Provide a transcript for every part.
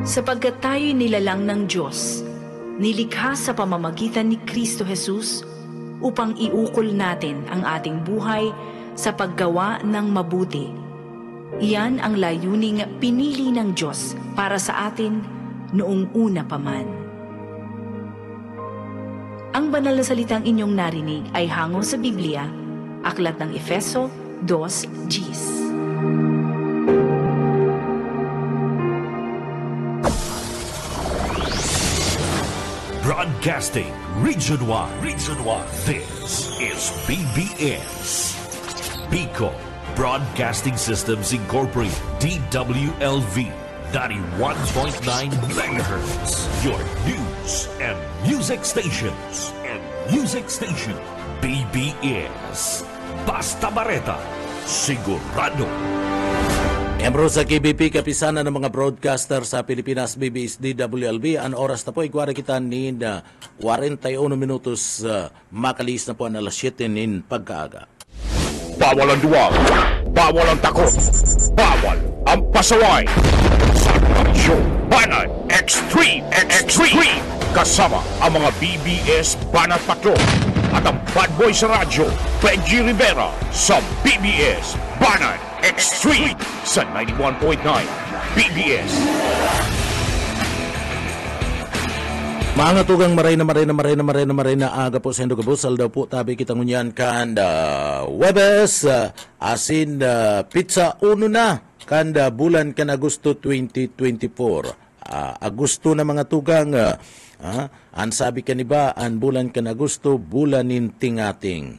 Sapagkat tayo'y nilalang ng Diyos, nilikha sa pamamagitan ni Kristo Jesus upang iukol natin ang ating buhay sa paggawa ng mabuti. Iyan ang layuning pinili ng Diyos para sa atin noong una pa man. Ang banal na salitang inyong narinig ay hango sa Biblia, Aklat ng Efeso 2:10. Broadcasting Region 1. This is BBS. Bicol Broadcasting Systems Incorporated. DWLV 91.9 MHz. Your news and music stations. BBS. Basta Bareta. Sigurado. Miyembro sa KBP, kapisanan ng mga broadcaster sa Pilipinas, BBS DWLB. Ang oras na po, iguara kita ni 41 minutos makalis na po ang alas 7 nin pagkaaga. Bawal ang duwag, bawal ang takot, bawal ang pasaway. Sa Show Banat Extreme. Kasama ang mga BBS Banat Patrol at ang Bad Boy sa Radyo, Benji Rivera sa BBS Banat Extreme sa 91.9 BBS. Mga tugang maray na aga po sa Indo Kabusal daw po tabi kita ngunyan kanda Webes asin pizza uno na kanda bulan kan Agosto 2024. Agosto na mga tugang an sabi kaniba an bulan kan Agosto bulanin tingating.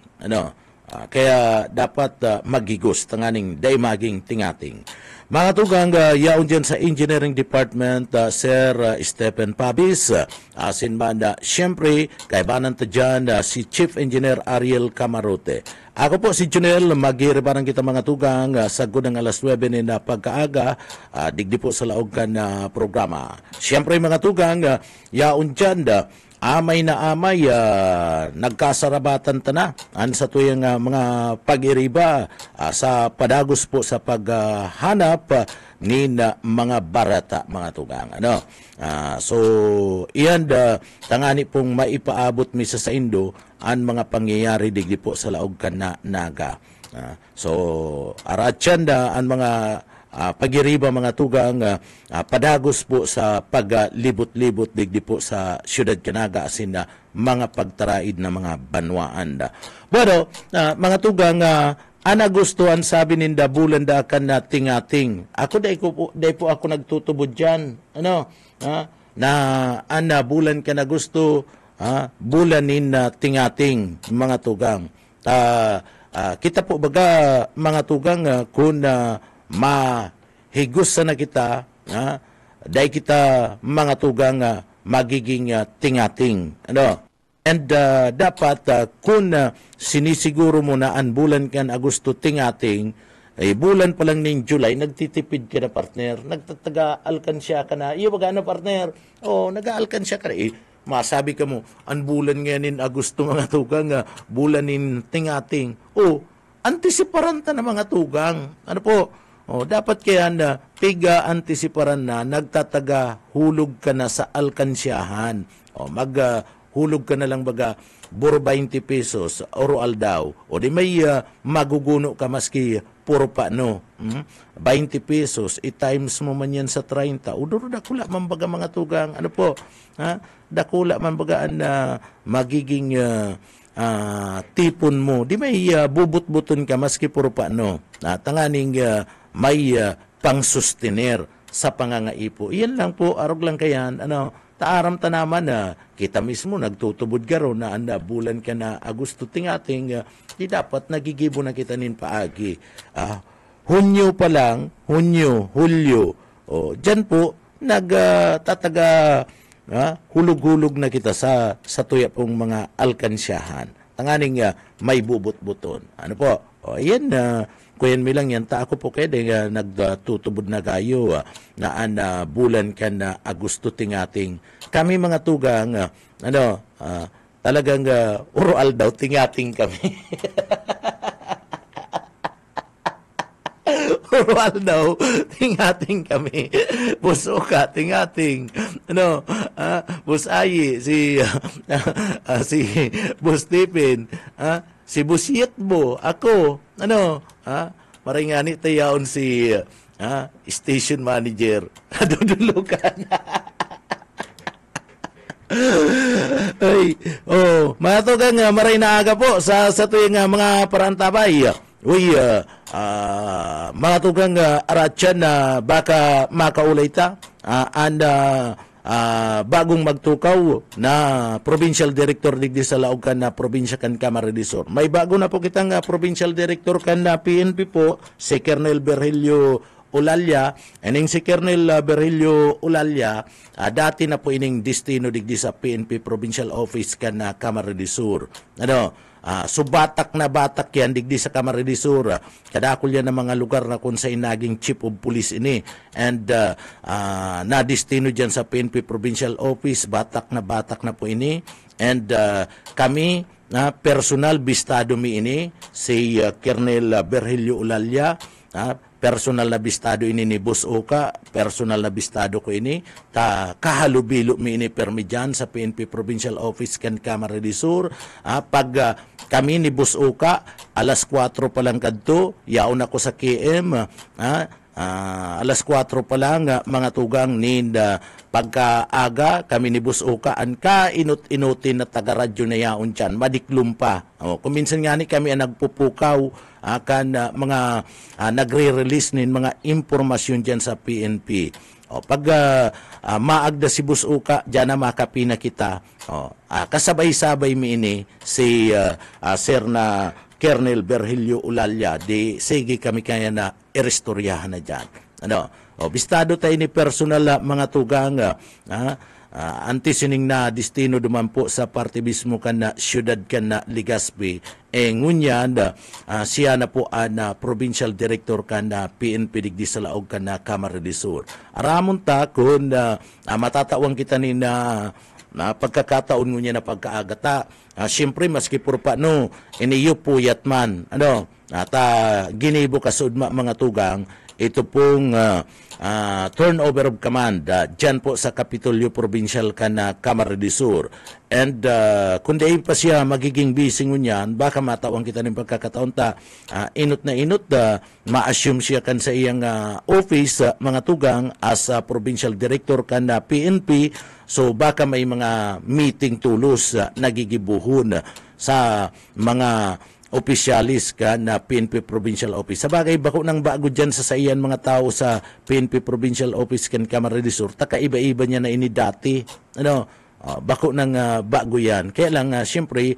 Kaya dapat magigos tanganing day maging tingating. Mga tugang yaon dyan sa Engineering Department, Sir Stephen Pabis, asin banda, siyempre, kaibanan ta dyan si Chief Engineer Ariel Camarote. Ako po si Junel, magiribaran kita mga tugang sa gudang alas 9 na pagkaaga, digdi po sa laog ka na programa. Siyempre mga tugang, yaon dyan amay na amay, nagkasarabatan ta na sa tuyang mga pag-iriba sa padagos po sa paghanap ni mga barata mga tugang. So, iyan tangani pong maipaabot misa sa Indo ang mga pangyayari digdi po sa laog ka na naga. So, aratyan ang mga pagiriba mga tugang padagos po sa paglibot-libot digdi po sa siyudad Canaga asin na mga pagtaraid na mga banwaan da. Pero mga tugang anagustuhan sabi ninda bulan da kan na tingating. Ako dai po ako nagtutubod diyan. Na ana bulan ka na gusto bulanin na tingating mga tugang. Kita po baga mga tugang kung mahigos na kita, dahil kita mga tugang magiging tingating. And dapat kung sinisiguro mo na ang bulan kan Agosto tingating, bulan pa lang ng July, nagtitipid ka na partner, nagtataga-alkansya ka na, iyo baga partner, nag-aalkansya ka na, masabi ka mo, ang bulan ngayon Agosto mga tugang, bulanin tingating, antisiparan ta na mga tugang, dapat kaya na piga-antisiparan na nagtataga hulog ka na sa alkansyahan. Maghulog ka na lang baga 20 pesos oral daw. O di may maguguno ka maski puro pa 20 pesos i-times mo man yan sa 30. Udoro dakula man baga mga tugang. Dakula man baga na magiging tipon mo. Di may bubut-buton ka maski puro pa tanganing may pang-sustenir sa pangangaipo. Iyan lang po, arog lang kayan, taaram ta naman na kita mismo nagtutubod garo na anda bulan ka na Agosto tingating, di dapat nagigibo na kita nin paagi. Hunyo pa lang, Hulyo. Dyan po, nagtataga hulog-hulog na kita sa tuya pong mga alkansyahan. Tanganing may bubut-buton. Ayan kuyan mi lang yan, ako po kayo nagtutubod na kayo na bulan ka na Agosto tingating. Kami mga tugang, talagang urual daw, tingating kami. Urual daw, tingating kami. Busuka, tingating. Ano, Bus Ayi, si Bus Tipin, si Bus Yetbo, ako, maringani tayaon si station manager. Dudulukan. Ay, matugang maray na aga po sa tuwing mga parantabay. Uy, mga tugang aratyan na baka makaulay ta bagong magtukaw na provincial director digdi sa laog kan na probinsya kan Camarines Sur. May bago na po kitang provincial director kan na PNP po, si Colonel Virgilio Ulalya. Aning si Colonel Virgilio Ulalya, dati na po ining destino digdi sa PNP Provincial Office kan na Camarines Sur. So batak na batak yan digdi sa Camarines Sur. Kadakol yan ng mga lugar na kung sa'y naging chief of police ini. And na-destino dyan sa PNP Provincial Office, batak na po ini. And kami, personal bistado mi ini, si Colonel Virgilio Ulalya, personal na bistado ini ni Boss Oka, personal na bistado ko ini, kahalubilo mi ini permi dyan sa PNP Provincial Office kan Camarines Sur. Pag kami ni Boss Oka, alas 4 pa lang kadto, yaon ako sa KM, alas 4 pa lang, mga tugang pagkaaga, kami ni Boss Oka, ang kainot-inutin na taga-radyo na yaon dyan, madiklum pa. Kuminsan nga ni kami ang nagpupukaw, mga nagre-release nin mga impormasyon dyan sa PNP. Pag maagda si Boss Oka, dyan na makapina kita. Kasabay-sabay mi ini si Sir na Colonel Virgilio Ulalya, di sige kami kaya na irestoryahan na dyan. Bistado tayo ni personal mga tugang, antisining na destino duman po sa parte mismo kan na siyudad kan na Legazpi. Ngunyan, siya na po na provincial director kan na PNP digdi sa laog kan na Camarines Sur. Aramon ta kung matatawang kita ni na pagkakataon ngunya na pagkaagata. Siyempre, maski purpa no, iniyo po yatman. Ginibo kasud mga tugang, ito pong turnover of command dyan po sa Kapitolyo Provincial kan na Camarines Sur. And kung di pa siya magiging busy ngunyan, baka matawang kita ng pagkakataon ta, inot na inot, ma-assume siya kan sa iyang office, mga tugang, as provincial director kan na PNP. So baka may mga meeting tulos nagigibuhon sa mga opisyalis ka na PNP Provincial Office. Sa bagay, bako nang bago dyan sa saiyan mga tao sa PNP Provincial Office kan Camarines Sur, takaiba-iba niya na ini dati. Bako nang bago yan. Kaya lang, siyempre,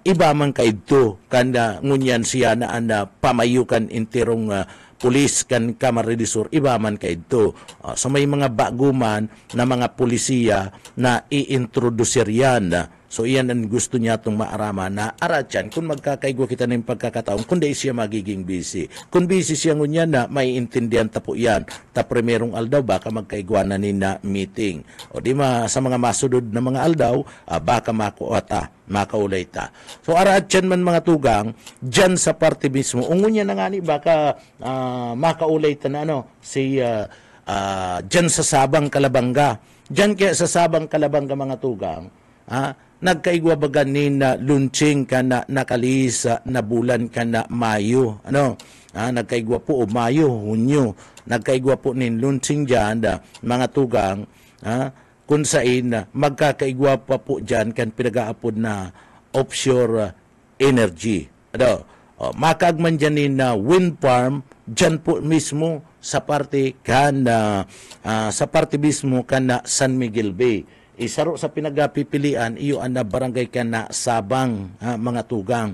iba man kaidto kanda ngunyan siya na pamayukan intirong pulis kan Camarines Sur, iba man kaidto. So may mga bago man na mga pulisiya na i-introducer yan. So iyan ang gusto niya itong maarama na aratyan kung magkakaigwa kita ng pagkakataon kung di siya magiging busy. Kung busy siya ngunyan na may intindihan ta po yan. Ta primerong aldaw baka magkaigwa na ni na meeting. O di sa mga masudod na mga aldaw baka makuota, makaulay ta. So aratyan man mga tugang dyan sa parte mismo. Ungunya na nga ni baka makaulay ta na si dyan sa Sabang Kalabanga. Dyan kaya sa Sabang Kalabanga mga tugang, nagkaigwa baga ni na lunching ka na nakalis na bulan ka na Mayo. Nagkaigwa po o Mayo, Hunyo. Nagkaigwa po ni lunching dyan, mga tugang, kung saan magkakaigwa pa po dyan kan pinag-aapod na offshore energy. Makagman dyan ni na wind farm, dyan po mismo sa parte mismo kan na San Miguel Bay. Isaro sa pinagpipilian, iyo na barangay ka na Sabang, mga tugang.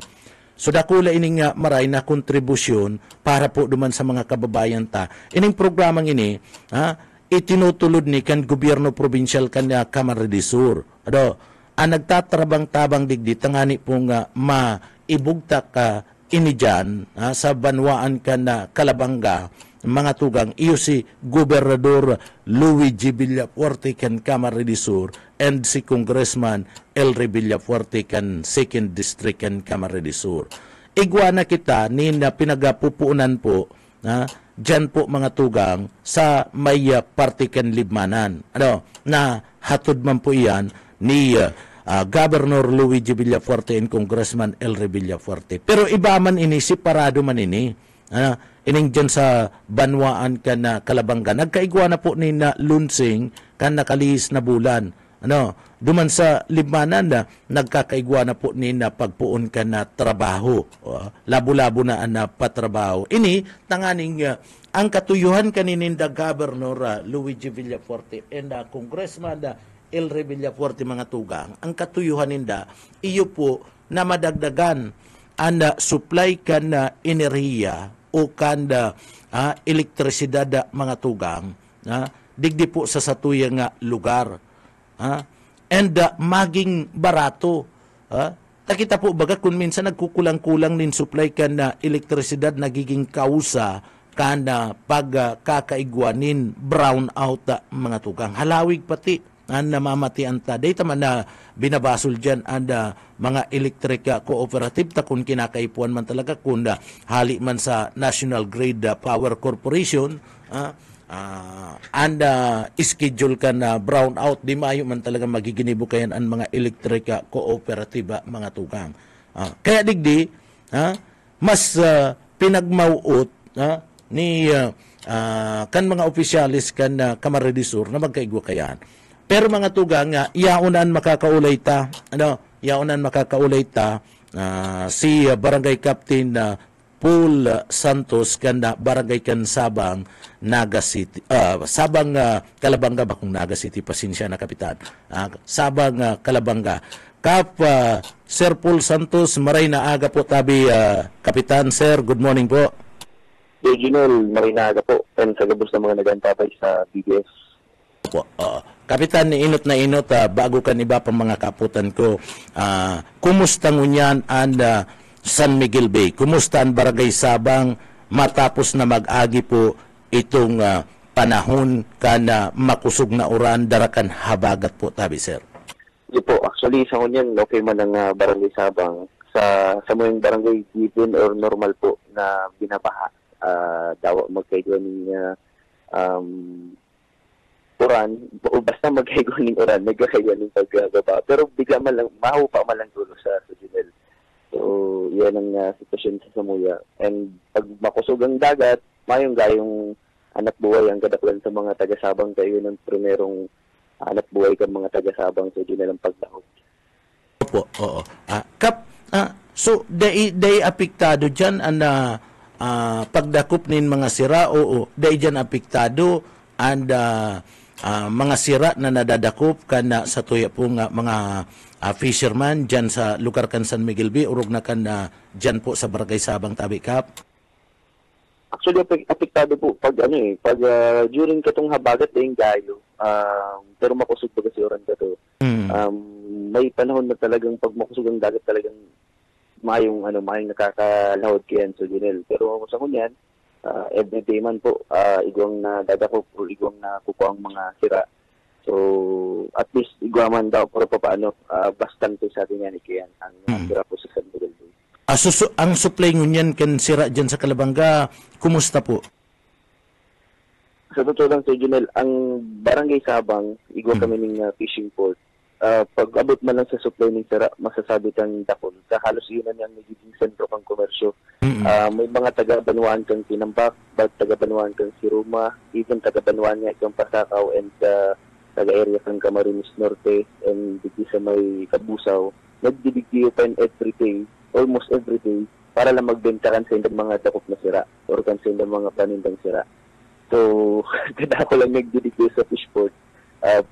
So dakula ining maray na kontribusyon para po duman sa mga kababayan ta. Ining programang ini, itinutulod ni kan gobyerno provincial kan Camarines Sur. Nagtatrabang-tabang digdi, tangani pong maibugtak ini dyan sa banwaan ka na Kalabanga, mga tugang, iyo si Gobernador Luigi Villafuerte kan Camarines Sur, and si Congressman Elry Villafuerte kan 2nd District kan Camarines Sur. Igwana kita ni na pinagapupunan po dyan po mga tugang sa may partikan libmanan. Na hatod man po iyan ni Governor Luigi Villafuerte and Congressman Elry Villafuerte. Pero iba man ini, separado man ini. Ining dyan sa Banwaan ka na Kalabanga. Nagkaigwa na po ni na Lunsing kan nakalihis na bulan. Duman sa Libmanan na nagkakaigwa na po ni na pagpuon ka na trabaho. Labo-labo na na patrabaho. Ini, tanganing ang katuyuhan kanininda Governor Luigi Villafuerte and Congressman Elry Villafuerte mga tugang. Ang katuyuhan ninda, iyo po na madagdagan ang supply ka na enerhiya o kanda elektrisidad mga tugang digdi po sa satuyang lugar and maging barato takita po baga kung minsan nagkukulang-kulang nin supply ka na elektrisidad nagiging kausa kana pagkakaigwanin brown out mga tugang halawig pati namamatian ta. Data man na binabasol dyan ang mga electric cooperative ta kung kinakaipuan man talaga kung hali man sa National Grid Power Corporation schedule ka na brown out di mayo man talaga magiginibo kayan ang mga electric cooperative mga tugang. Kaya digdi mas pinagmauot ni kan mga opisyalis kan Camarines Sur na magkaigwa kayan. Pero mga tugang yaunan makakaulay ta si Barangay Captain Paul Santos kanda Barangay kan Sabang Naga City Sabang Kalabanga bakong Naga City pasensya na kapitan Sabang Kalabanga Kap Sir Paul Santos maray na aga po tabi kapitan sir, good morning po. Regional maray na aga po and sa gabos ng mga nagantapay sa BBS po. Kapitan, ni inot na inot, bago kan iba pang mga kaputan ko, kumusta ngunyan ang San Miguel Bay? Kumusta ang Barangay Sabang matapos na mag-agi po itong panahon kana makusog na uran, darakan habagat po, tabi sir? Hindi po, actually sa ngunyan, okay man ang Barangay Sabang. Sa mga barangay given or normal po na binabaha, daw magkaigwa niya uran, o basta magkaigo ng uran, nagkakaigo ng pagbaba. Pero bigla man lang, maho pa man lang dulo sa Junel. So, yan ang sitwasyon sa Samuya. And pag makusog ang dagat, mayong gayong anak buhay ang kadaklan sa mga taga-Sabang kayo ng primerong anak buhay ka mga taga-Sabang sa Junel ang paglahog. Opo, oo. So, day apektado dyan ang pagdakop nin mga sira, oo, day dyan apektado and mga sira na nadadakop kana sa tuya po nga mga fisherman dyan sa lugar kan San Miguel Bay, urog na kan dyan po sa Barangay Sabang tabi kap? Actually, apektado po pag pag during katong habagat na yung gayo, pero makusog pa kasi oran ka to. May panahon na talagang pag makusog ang dagat talagang mayong nakakalahod kayan sa Junel. Pero sa kunyan, everyday man po, igwang na dadakop o igwang na kukuha ang mga sira. So, at least igwaman daw para paano, bastante sa atin yan ikiyan ang sira po sa San Miguel Bay. Ang supply ngunyan kan sira dyan sa Kalabanga, kumusta po? Sa totoo lang sa Junel, ang Barangay Sabang, igwa kami ng fishing port. Pag abot man lang sa supply ng sira, masasabi kang dakon. Sa halos yun na niyang nagiging sentro kang komersyo. May mga taga-Banwaan kang Tinambak, taga-Banwaan kang Siruma, even taga-Banwaan niya kang Pasakaw, and taga-area kang Camarines Norte, and digdi sa may Kabusaw. Nagdidigdiyo pa every day, almost every day, para lang magbenta kan sa mga dakop na sira or kan sa mga panindang sira. So, kada ko lang nagdidigdiyo sa fishport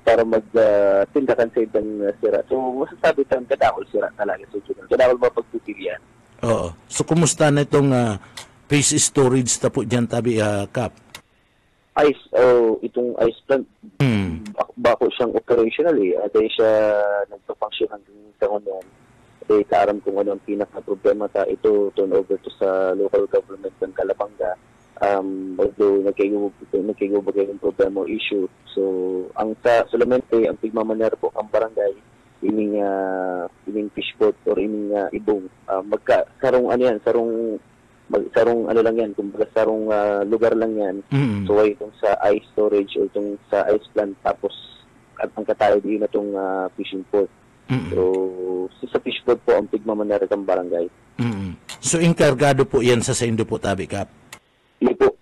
para magtindakan sa ibang sira. So, masasabi tayong kadakol sira talaga sa Junel. Kadakol mapagpupilian. Oo. So, kumusta na itong fish storage na po dyan, tabi, Kap? Itong ice plant, bako siyang operational eh. Dahil siya nagpa-function hanggang sa ngayon. Dahil kaaram kung ano ang pinaka-problema ito turn over to sa local government ng Kalabanga. Although nagkayubagay yung problema o issue. So, solamente, ang pigmamaner po ang barangay, ining fishport or ining ibong. Sarong ano lang yan, kumbaga sarong lugar lang yan. Mm. So, ay itong sa ice storage o itong sa ice plant, tapos ang katayo din na itong fishing port. Mm. So, sa fishport po ang pigmamaner ng barangay. Mm. So, inkargado po yan sa Indo po, Tabi Kap? Hindi po,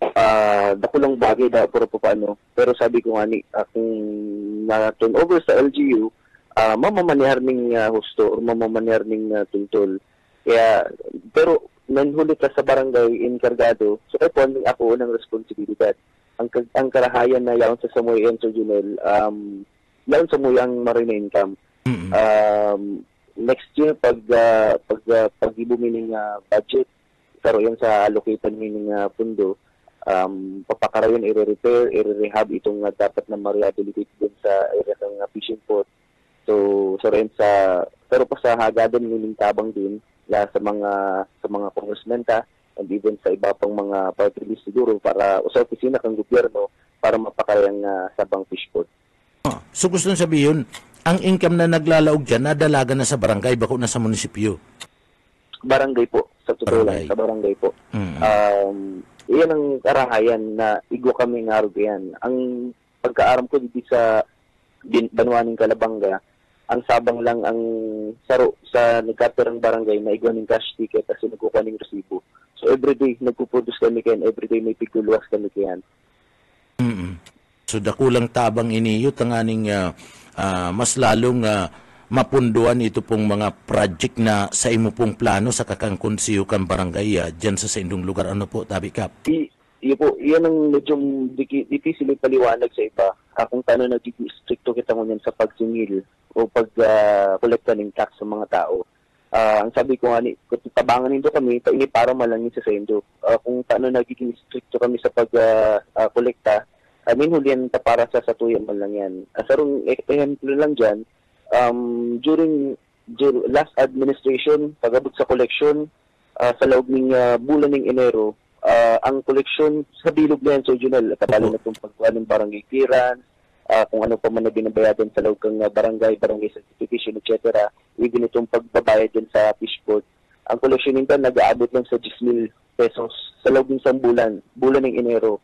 dakulang bagay daw pero po paano. Pero sabi ko nga kung na-turn over sa LGU, mamamaneher ning husto o mamamaneher ning tuntol. Kaya, pero nanhuli ka sa barangay inkargado, so ako ng responsibilidad. Ang karahayan na yaon sa Samoy and Sir Junel, yaon sa Samoy ang marine income. Next year, pag ibumining budget, pero yan sa allocated meaning pundo, papakarayon, i-repair, i-rehab itong dapat na ma-rehabilitate din sa area ng fishing port. So rin pero pa sa hagadan meaning tabang din sa mga congressmen and even sa iba pang mga party list siguro para sa opisina ng gobyerno para mapakarayang sabang fish port. So gusto nang sabihin, ang income na naglalaog dyan, nadalaga na sa barangay, bako na sa munisipyo? Barangay po, sa totoo lang, sa barangay po. Iyan ang karahayan na igwa kami nga yan. Ang pagkaaram ko dito sa Banwaning Calabanga, ang sabang lang ang saro sa nagkatirang barangay na igwa ng cash ticket kasi nagkukuha ng resibo. So everyday nagpuproduce kami kayan, everyday may piguluwas kami kayan. So dakulang tabang iniyo tanganing mas lalong mapunduan ito pong mga project na sa imo pong plano sa kakangkonsiyo kang barangay dyan sa indong lugar. Ano po, Tabi Kap? Iyan ang medyo difícil paliwanag sa iba. Kung paano nagiging stricto kita ngunyan sa pagsingil o pag-kolekta ng tax sa mga tao. Ang sabi ko nga, tabangan nito kami, para malangin sa sendo. Kung paano nagiging stricto kami sa pag-kolekta, hulihan para sa satuyan man lang yan. Sarong ehemplo lang dyan, during last administration, pag-abot sa collection, sa loob ng bulan ng Enero, ang collection sa bilog na yan, Sir Junel, katalo na itong pagkuha ng barangay clearance, kung ano pa man na binabayadan sa loob ng barangay certification, etc. Even itong pagbabayad din sa fishport. Ang collection nito nag-aabot lang sa 10,000 pesos sa loob ng isang bulan ng Enero.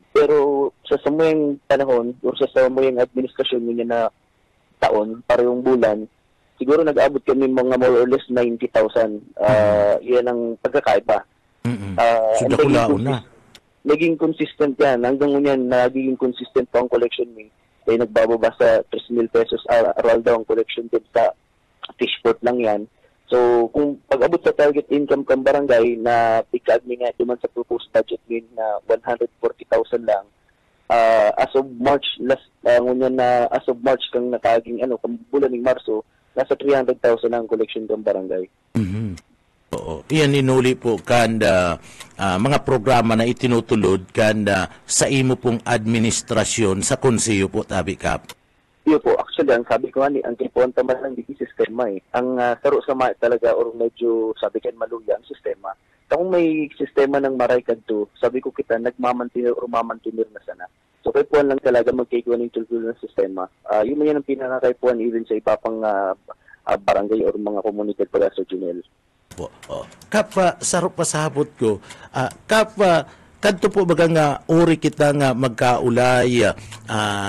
Pero sa samuyang panahon, o sa samuyang administrasyon niya na taon, para yung bulan, siguro nag-abot kami mga more or less 90,000. Yan ang pagkakaiba. So dakulaon na. Naging consistent yan. Hanggang ngunyan, naging consistent pa ang collection ni. Kaya nagbababa sa 3,000 pesos aral daw ang collection din sa fishport lang yan. So, kung pag-abot sa target income kang barangay na pikag nga duman sa proposed budget din na 140,000 lang, as of March, as of March kang nakaging kang bulan ng Marso, nasa 300,000 ang collection ng barangay. Oo. Iyan inuli po kanda mga programa na itinutulod kanda sa imo pong administrasyon sa konseyo po, Tabi Kap. Iyo po, actually, ang sabi ko ang kipuan taman lang di sistema eh. Ang saro sa talaga or medyo sabi kan maluya ang sistema. Kung may sistema ng maray kadto, sabi ko kita nagmamantinir or mamantinir na sana. So kipuan lang talaga magkikuha ng tultul ng sistema. Yun man yan ang pinakakaipuan even sa iba pang barangay or mga komunidad pala sa Junel. Kap, sarap pa sa habot ko. Kap, kadto po baga nga uri kita nga magkaulay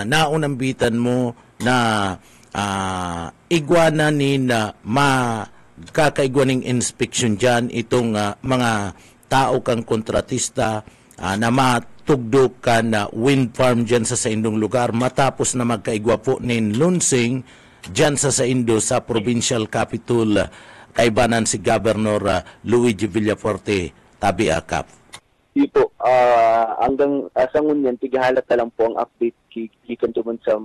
naunambitan mo na igwana ni na kakaigwaning inspection dyan itong mga tao kang kontratista na matugdok ka na wind farm dyan sa indong lugar matapos na magkaigwa po nin Lunsing dyan sa Indo sa provincial capital kaibanan si Governor Luigi Villaforte. Tabi Kap. Ipo, hanggang sa ngunyan, tigahalat na lang po ang update kikan tuman sa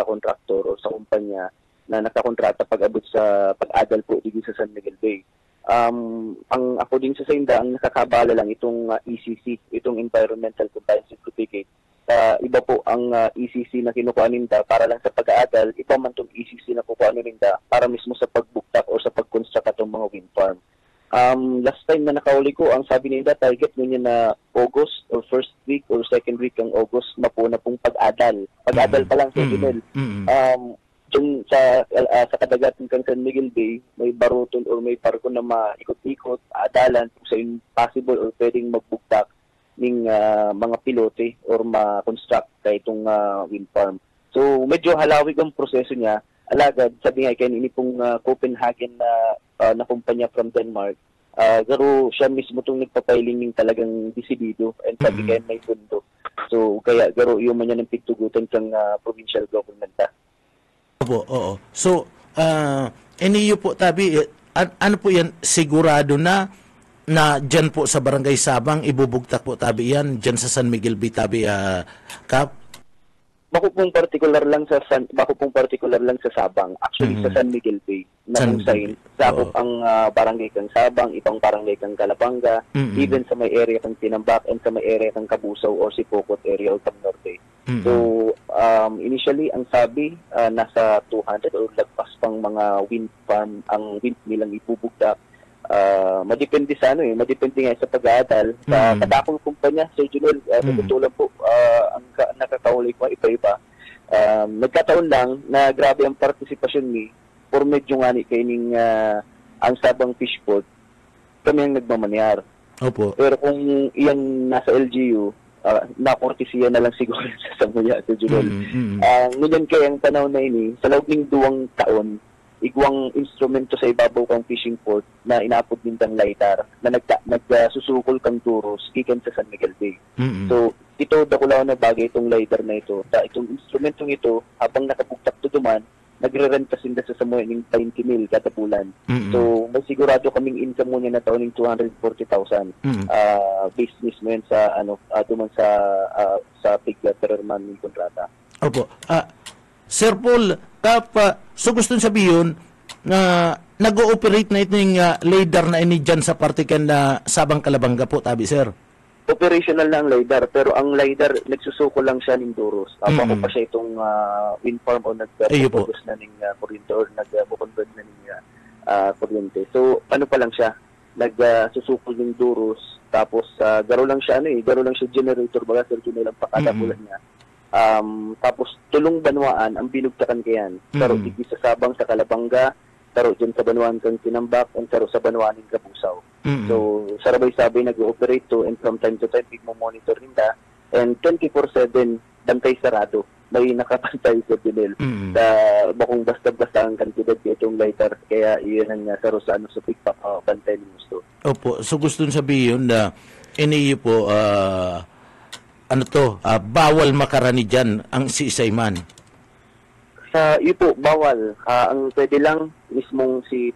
kontraktor o sa kumpanya na nakakontrata pag-abot sa pag-adal po dito sa San Miguel Bay. Ang ako din sa Sainda, ang nakakabala lang itong ECC, itong Environmental Compliance Certificate. Iba po ang ECC na kinukuha ninda para lang sa pag-aadal, iba man itong ECC na kukuha ninda para mismo sa pagbuktak o sa pag-construct atong mga wind farm. Last time na nakauli ko, ang sabi nila target niya na August or first week or second week ng August, mapuna pong pag-adal. Pag-adal pa lang, Sir Junel. Dyan sa kadagatan ng San Miguel Bay, may baruton or may parko na maikot-ikot, adalan, kung sa possible or pwedeng magbugtak ng mga pilote or ma-construct kaya itong wind farm. So, medyo halawig ang proseso niya. Alagad, sabi nga, ini pong Copenhagen na kumpanya from Denmark, garo siya mismo itong nagpapiling ng talagang desidido and sabi kaya may fundo. So, kaya garo yung man niya ng pigtugutan ng provincial government. Opo, oo. So, iniyo po, Tabi, ano po yan, sigurado na dyan po sa Barangay Sabang, ibubugtak po, Tabi, yan, dyan sa San Miguel Bay, Tabi, Kap? Bako pong particular lang sa Sabang. Actually, sa San Miguel Bay, na kung saan sakop ang barangay kang Sabang, ibang barangay kang Calabanga, even sa may area kang Tinambak, and sa may area kang Kabusaw or Sipokot area o Tam Norte. So, initially, ang sabi, nasa 200 or lagpas pang mga wind farm ang wind nilang ibubugdak. Madepende sa madepende nga sa pag-aadal sa kadakong kumpanya, Sir Junel. Tutulad po, ang nakakahuli ko iba-iba. Nagkataon lang na grabe ang partisipasyon ni for medyo nga ni kaining ang Sabang Fishport, kami ang nagmamanyar. Opo. Pero kung iyan nasa LGU, nakortisiya na lang siguro sa Samuya, Sir Junel. Ngayon kaya ang panahon na ini, sa loob ng 2 taon, igwang instrumento sa ibabaw kang fishing port na inaapod din kang LiDAR na nagsusukol kang turos gikan sa San Miguel Bay. So, ito dakulaw na bagay itong LiDAR na ito. Itong instrumentong ito, habang nakabugtak tutuman, nagre-renta sinda sa Samoy ng 20 mil kada bulan. So, may sigurado kaming income mo niya na taon ng 240,000. Business mo yan sa, duman sa pigla per man ng kontrata. Opo. Sir Paul, so gusto sabihin na nag-ooperate na ito yung LiDAR na ini dyan sa partikan na Sabang Calabanga po, Tabi, sir? Operational na ang LiDAR, pero ang LiDAR, nagsusuko lang siya ng Duros. Ako pa siya itong wind farm o nag-focus na ng kuryente or nag-convert na ng kuryente. So, ano pa lang siya? Nagsusuko ng Duros, tapos garo lang siya generator, baga sir, yun lang pakada bulan niya. Tapos tulong banwaan ang binugtakan kayan. Taro digi sa Sabang sa Calabanga, taro dyan sa banwaan kang Tinambak, and taro sa banwaan ng Kabusaw. So sarabay-sabay nag-ooperate to, and from time to time monitor nila, and 24/7 bantay sarado. May nakapantay sa Binel. Bakong basta-basta ang kantidad itong LiDAR, kaya iyan ang saro sa pigpak bantay ni gusto. Opo, so gusto sabihin na iniyo po bawal makarani dyan ang si man. Sa ipo, bawal. Ang pwede lang mismong si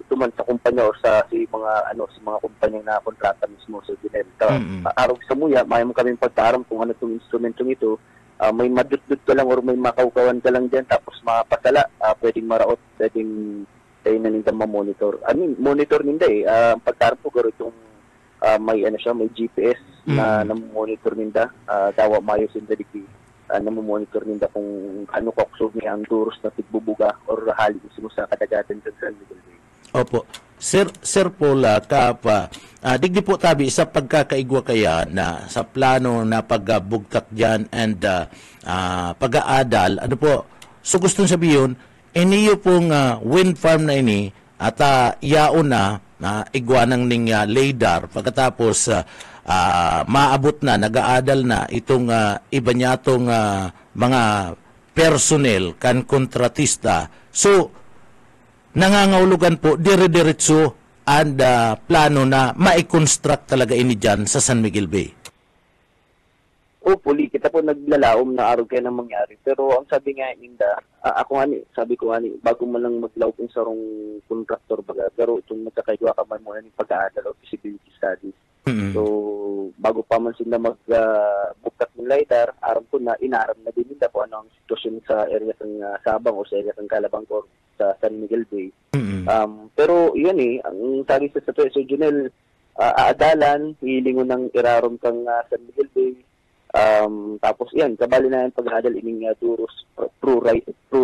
tuman sa kumpanya o sa mga kumpanyang na kontrata mismo sa Binenta. Araw sa muya, may mo kaming pagtaram kung ano itong instrumentong ito. May madudud ka lang or may makaukawan ka lang dyan, tapos makapasala, pwedeng maraot, pwedeng tayo na ninda ma-monitor. Monitor ninda ang pagtaram po garo itong may GPS na monitor ninda, dawa mayo sindaliki, monitor ninda kung ano kaksog niya ang turos na tigbubuga or hali mismo sa kadagatan sa San Miguel Bay. Opo. Sir Paul, digdi po, Tabi, sa pagkakaigwa kaya na sa plano na pagbugtak dyan and pag-aadal, so gusto sabihin, iniyo pong wind farm na ini at yaon na igwanang ning LiDAR pagkatapos maabot na, nag-aadal na itong iba niya itong mga personnel kan kontratista. So, nangangahulugan po dire-diretso and plano na ma-construct talaga ini dyan sa San Miguel Bay. Hopefully, kita po naglalaom na araw kaya nang mangyari. Pero ang sabi nga ninda, sabi ko bago man lang maglaw kung sarong contractor baga, pero itong magkakaigwa ka man muna ng pag-aadal o feasibility studies. So, bago pa man sila mag-buktat ng LiDAR, aram ko na inaram na din nila kung ano ang sitwasyon sa area ng Sabang o sa area ng Calabang or sa San Miguel Bay. Pero yun ang sabi sa Sir Junel, aadalan, hilingon ng irarom kang San Miguel Bay. Tapos yan, kabali na yung pag-aadal ining Duros through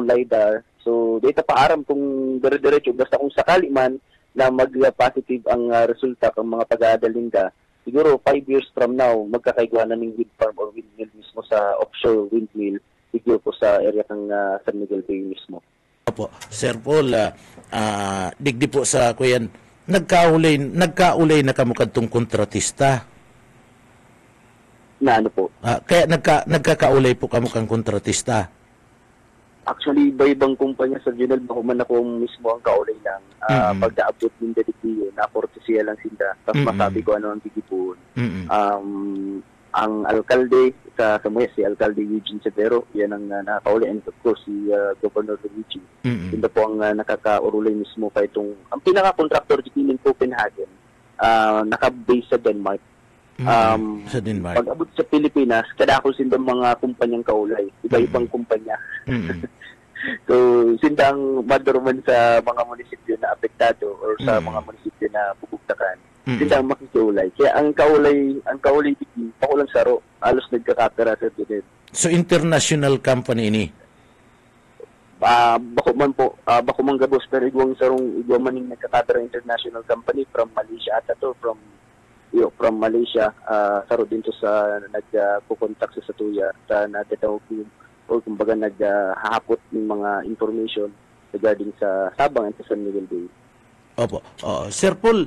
LiDAR. So, data pa aram kung dire-diretso, basta kung sakali man na mag-positive ang resulta ng mga pag-aadal nila, siguro 5 years from now, magkakaigwa na ng wind farm or windmill mismo sa offshore windmill siguro po sa area ng San Miguel Bay mismo. Opo, Sir Paul, digdi po sa kuyan, nagkaulay na kamo kadtong kontratista. Na ano po? Kaya nagkakaulay po kamo kang kontratista. Actually, iba-ibang kumpanya sa Junel, bako man ako mismo ang kaulay lang. Pag naabot ng dediktiyo, na-forte siya lang sila. Tapos masabi ko ano ang gigipuon. Ang alkalde sa Samoyas, si Alkalde Eugene Severo, yan ang nakakaulay. And of course, si Governor Eugene. Yun po ang nakakaurulay mismo pa itong, ang pinaka-contractor dito in Copenhagen, naka-base sa Denmark. Sa Denmark. Pag abot sa Pilipinas, kadakol sindang mga kumpanyang kaulay, iba-ibang kumpanya. So, sindang madurman sa mga munisipyo na apektado or sa mga munisipyo na bubugtakan, sindang makikiulay. Kaya ang kaulay dito, pakulang saro, alos nagkakapera sa dito. So, international company ini? Bako man gabos, pero igwang maning nagkakapera international company from Malaysia ata to, from Malaysia, saro din to sa nagkukontak sa Tuya sa natatawag o kumbaga naghahapot ng mga information regarding sa Sabang at sa San Miguel Bay. Opo. Sir Paul,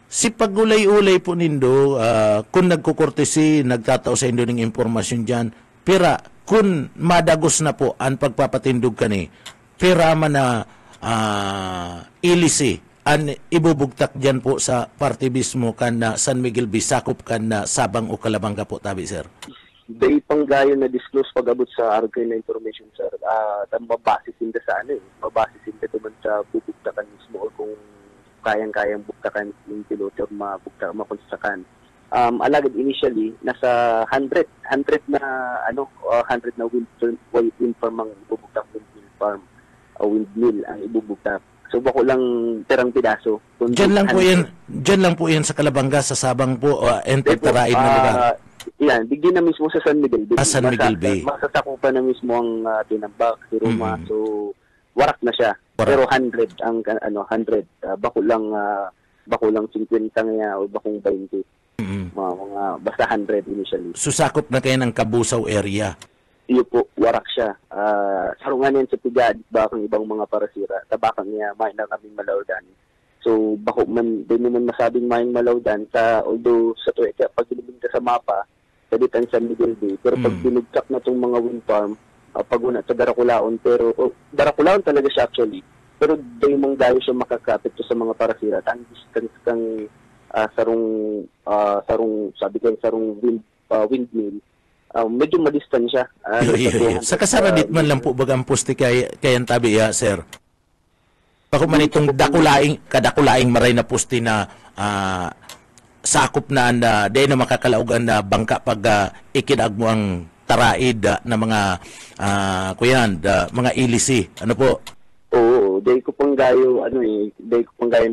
si pagulay-ulay po nindo, kung nagkukortesi, nagtatao sa indo ng impormasyon dyan, pera, kung madagos na po ang pagpapatindog kani, pera man na ilisi, an ibubugtak dyan po sa parte mismo kan na San Miguel Bay, sakop kan na Sabang o Calabanga po, tabi, sir? Day panggayo na disclose pag-abot sa archive na information, sir. Mabasis hindi sa mabasis hindi naman sa bubugtakan mismo o kung kayang-kayang bugtakan ng piloto or makonsakan. Alagad initially, nasa 100 na 100 na wind farm ang ibubugtak, windmill farm, windmill ang ibubugtak. So bako lang terang pidaso. Diyan lang po yan sa Calabanga, sa Sabang po, entertarain na lugar. Yan, bigyan na mismo sa San Miguel Bay. San Miguel Bay. Masasakupan na mismo ang Tinambak, si Roma. So warak na siya. Pero 100 ang 100. Bako lang 50 nga o bakong 20. Mga basta 100 initially. Susakop na kayo ng Kabusaw area. Iyo po, warak siya. Sarungan yan sa pigad, bakang ibang mga parasira. Tabakang niya, may na kaming malawdan. So, bako man, di mo man masabing may malawdan. Although, sa tuwi, pag dinibig ka sa mapa, sa ditan San Miguel Bay. Pero pag binugtak na itong mga wind farm, pag una sa Daraculaon, pero, Daraculaon talaga siya actually. Pero di mong dayo siya makakapit to sa mga parasira. Ang distance kang sabi ko, sarong windmill, medyo madistansya. Sa kasaradit man lang po bagang poste kayan tabi, sir. Bako man itong kadakulaing maray na poste na sakop na di na makakalaugan na bangka pag ikinag mo ang taraid na mga mga ilisi. Ano po? Oo, day ko pang gayo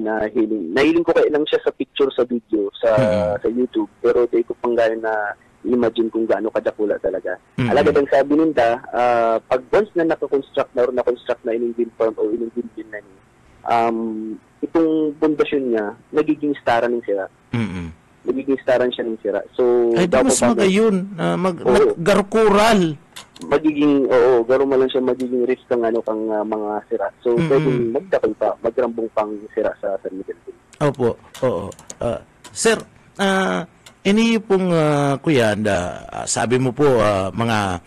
na hiling. Nahiling ko kaya lang siya sa picture, sa video, sa YouTube, pero day ko pang gayo na imagine kung gaano kadakula talaga. Alagad ang sabi ninda, pag once na nakakonstruct na or na-construct na ining wind farm o ining windmill na ni, itong pundasyon niya, nagiging staran ng sira. Nagiging staran siya ng sira. So, ay, mas magayon. Garukural. Garo mo lang siya magiging risk ng mga sira. So, pwedeng magdakal pa, magrambong pang sira sa San Miguel Bay. Opo, oo. Sir, ini pong sabi mo po mga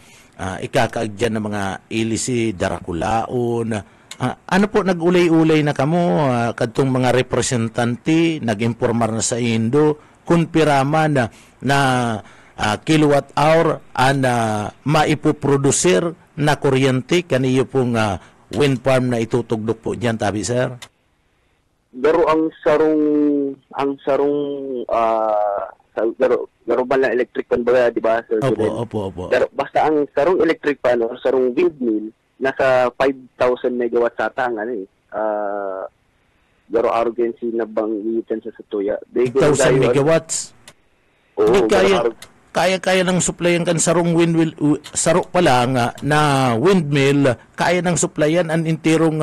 ikakaagyan na mga ilisi, Daraculaon. Ano po nag-ulay-ulay na kamo kadtong mga representante nag-impormar na sa Indo kung piraman na kilowatt hour maipoproducer na kuryente kaniyo pong wind farm na itutugdok po diyan, tabi, sir? Pero ang sarong ba na electric fan ba, di ba? Opo. Pero basta ang sarong electric fan o sarong windmill, nasa 5,000 megawatts ata ang Garo arrogancy na bang iitan sa Tuya. 5,000 megawatts? Oo, kaya ng supplyan kan sarong windmill, saro pa lang na windmill, kaya ng supplyan ang intirong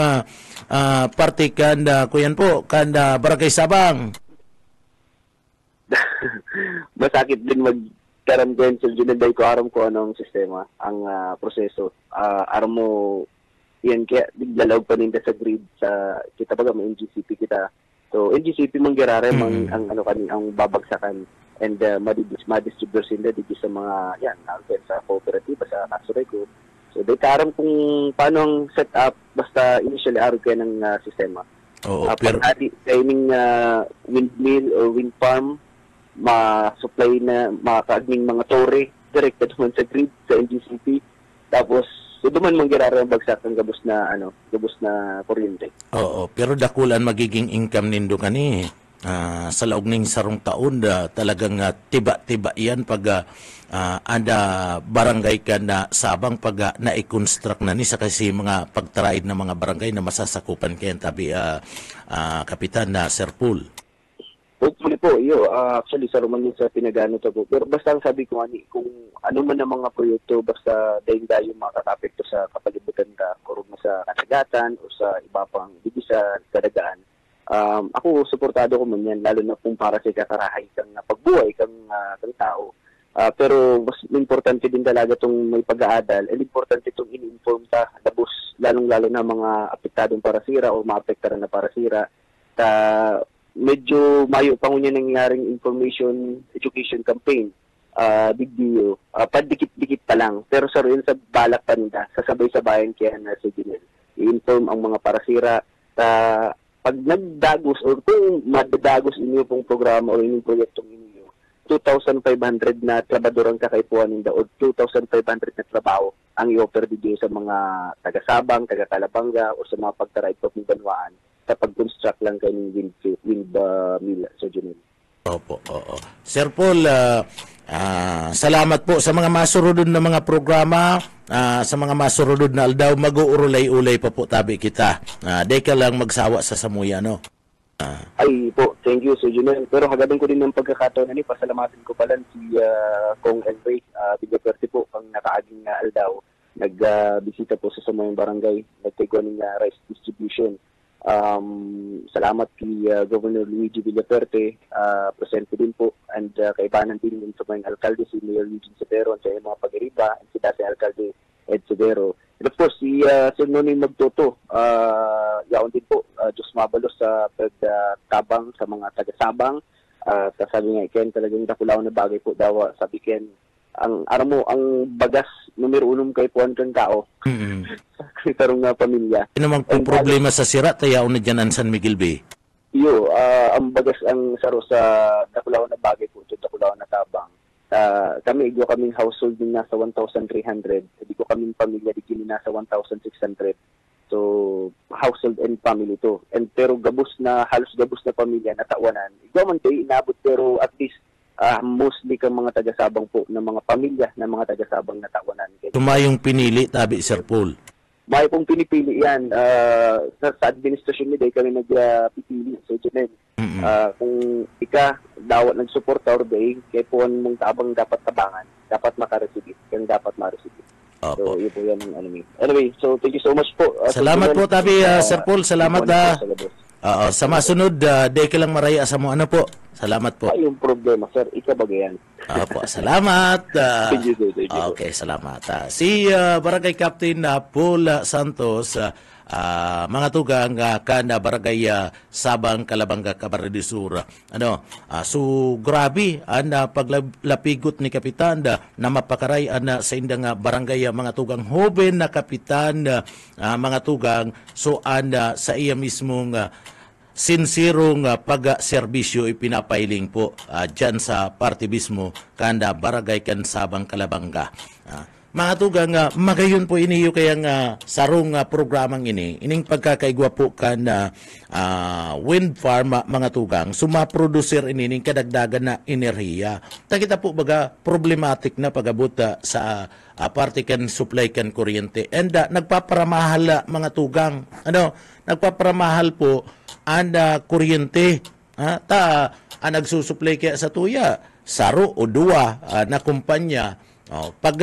parte kan kuyan po, kan Barangay Sabang. masakit din magkaroon din sa Junenday ko aram ko anong sistema, ang proseso. Aram mo, yan kaya diglalawag pa ninda sa grid sa kita baga may NGCP kita. So NGCP mang girare mang ang ano kani ang babagsakan and madistribute sila dito sa mga yan sa cooperative sa Kasureko. So day karam kung paano ang setup basta initially arog kaya ng sistema. Pero training windmill or wind farm ma-supply na makakaagning mga tore direkta naman sa grid sa NGCP. Tapos so duman manggirara ang bagsak ng gabos na kuryente. Oo, pero dakulan magiging income nindo kani. Sa laog ning sarong taon talagang tiba-tiba yan pag ada barangay ka na sabang pag na-construct na ni sa kasi mga pagtraid na mga barangay na masasakupan kayan tabi Kapitan na Sir Paul. Hopefully po, actually sa Roman yun sa pinagano to po. Pero basta ang sabi ko kung ano man ang mga proyekto, basta dayon-dayon makakapekto sa kapalibutan ka, kurog na sa kanagatan o sa iba pang sa kadagaan. Ako, suportado ko man yan, lalo na kung para sa kakarahay kang pagbuhay kang tao. Pero mas importante din talaga itong may pag-aadal, and importante itong in-inform ta, labos, lalong-lalo na mga apektadong parasira o maapektaran na parasira. Medyo mayo pa ngunyan nangyaring information education campaign bigdio padikit-dikit pa lang pero sa rin sa balak pa nila sasabay-sabayan kaya na sa Junel i-inform ang mga parasira pag nagdagos o kung madadagos inyo pong programa o inyong proyektong inyo 2,500 na trabador ang kakaipuan ninda o 2,500 na trabaho ang i-offer dito sa mga taga-Sabang, taga-Calabanga o sa mga pagtaray po ng Banwaan sa pag-construct lang kayo ng wind mill sa Junel. Opo, oo. Sir Paul, salamat po sa mga masurudod na mga programa, sa mga masurudod na aldaw, mag-uurulay-ulay pa po tabi kita. Day ka lang magsawa sa samuya, no? Ay po, thank you, Sir Junel. Pero hagabin ko din ng pagkakataon na pasalamatin ko pala si Kong Elway, Bigaperte po, ang nakaaging aldaw. Nagbisita po sa samayang barangay, nagtagwa ng rice distribution. Salamat kay Governor Luigi Villaperte, presente din po, and kaibanan din sa mga alkalde, si Mayor Eugene Severo, at sa mga pag-iriba, and si Dase Alkalde Ed Severo. And of course, si Sir Nonoy Magtoto, yaon din po, Diyos mabalos sa pagtabang sa mga taga-Sabang. Sabi nga, Ken, talagang dakulaw na bagay po daw, sabi Ken, ang bagas numero 1 kay puan kang tao. Sa karong pamilya. Ano mang problema sa sira tayaw na dyan ang San Miguel Bay? Ang bagas ang saro sa dakulaw na bagay po, dakulaw na tabang. Kami kaming household din nasa 1,300. Hindi ko kaming pamilya di nasa 1,600. So household and family to. And pero halos gabos na pamilya na tawanan. Ikaw man tayo inabot pero at least mostly kang mga taga-Sabang po ng mga pamilya ng mga taga-Sabang na tawanan. Tumayong pinili tabi Sir Paul. May pong pinipili yan. Sa administrasyon nila kami nagpipili sa Junel. Kung dawat nagsuporta or day, kaya po mong tabang dapat tabangan, dapat makaresibit, kaya dapat maresibit. So, yun po yan. Anyway, so thank you so much po. Salamat po tabi Sir Paul. Salamat sa masunod, day ka lang maraya sa mo. Ano po? Salamat po. Ay, yung problema, sir. Ikabagayan. Opo, salamat. Thank you. Okay, salamat. Si Barangay Captain Paul Santos, mga tugang kana Barangay Sabang, Calabanga, Camarines Sur. So, grabe, paglapigot ni Kapitan na mapakaray sa indang barangay mga tugang hoben na Kapitan, mga tugang, so sa iya mismong sinsirong pag-serbisyo ipinapailing po dyan sa party mismo kanda barangay kan Sabang, Calabanga. Mga tugang, magayon po iniyo kayang sarong programang ining pagkakaigwa po kan wind farm mga tugang, sumaproducer ining kadagdagan na enerhiya. Takita po baga problematic na pagabot sa party kan supply kan kuryente and nagpaparamahal mga tugang. Nagpaparamahal po ang kuryente. Nagsusupply kaya sa tuya, saro o duwa na kumpanya. Pag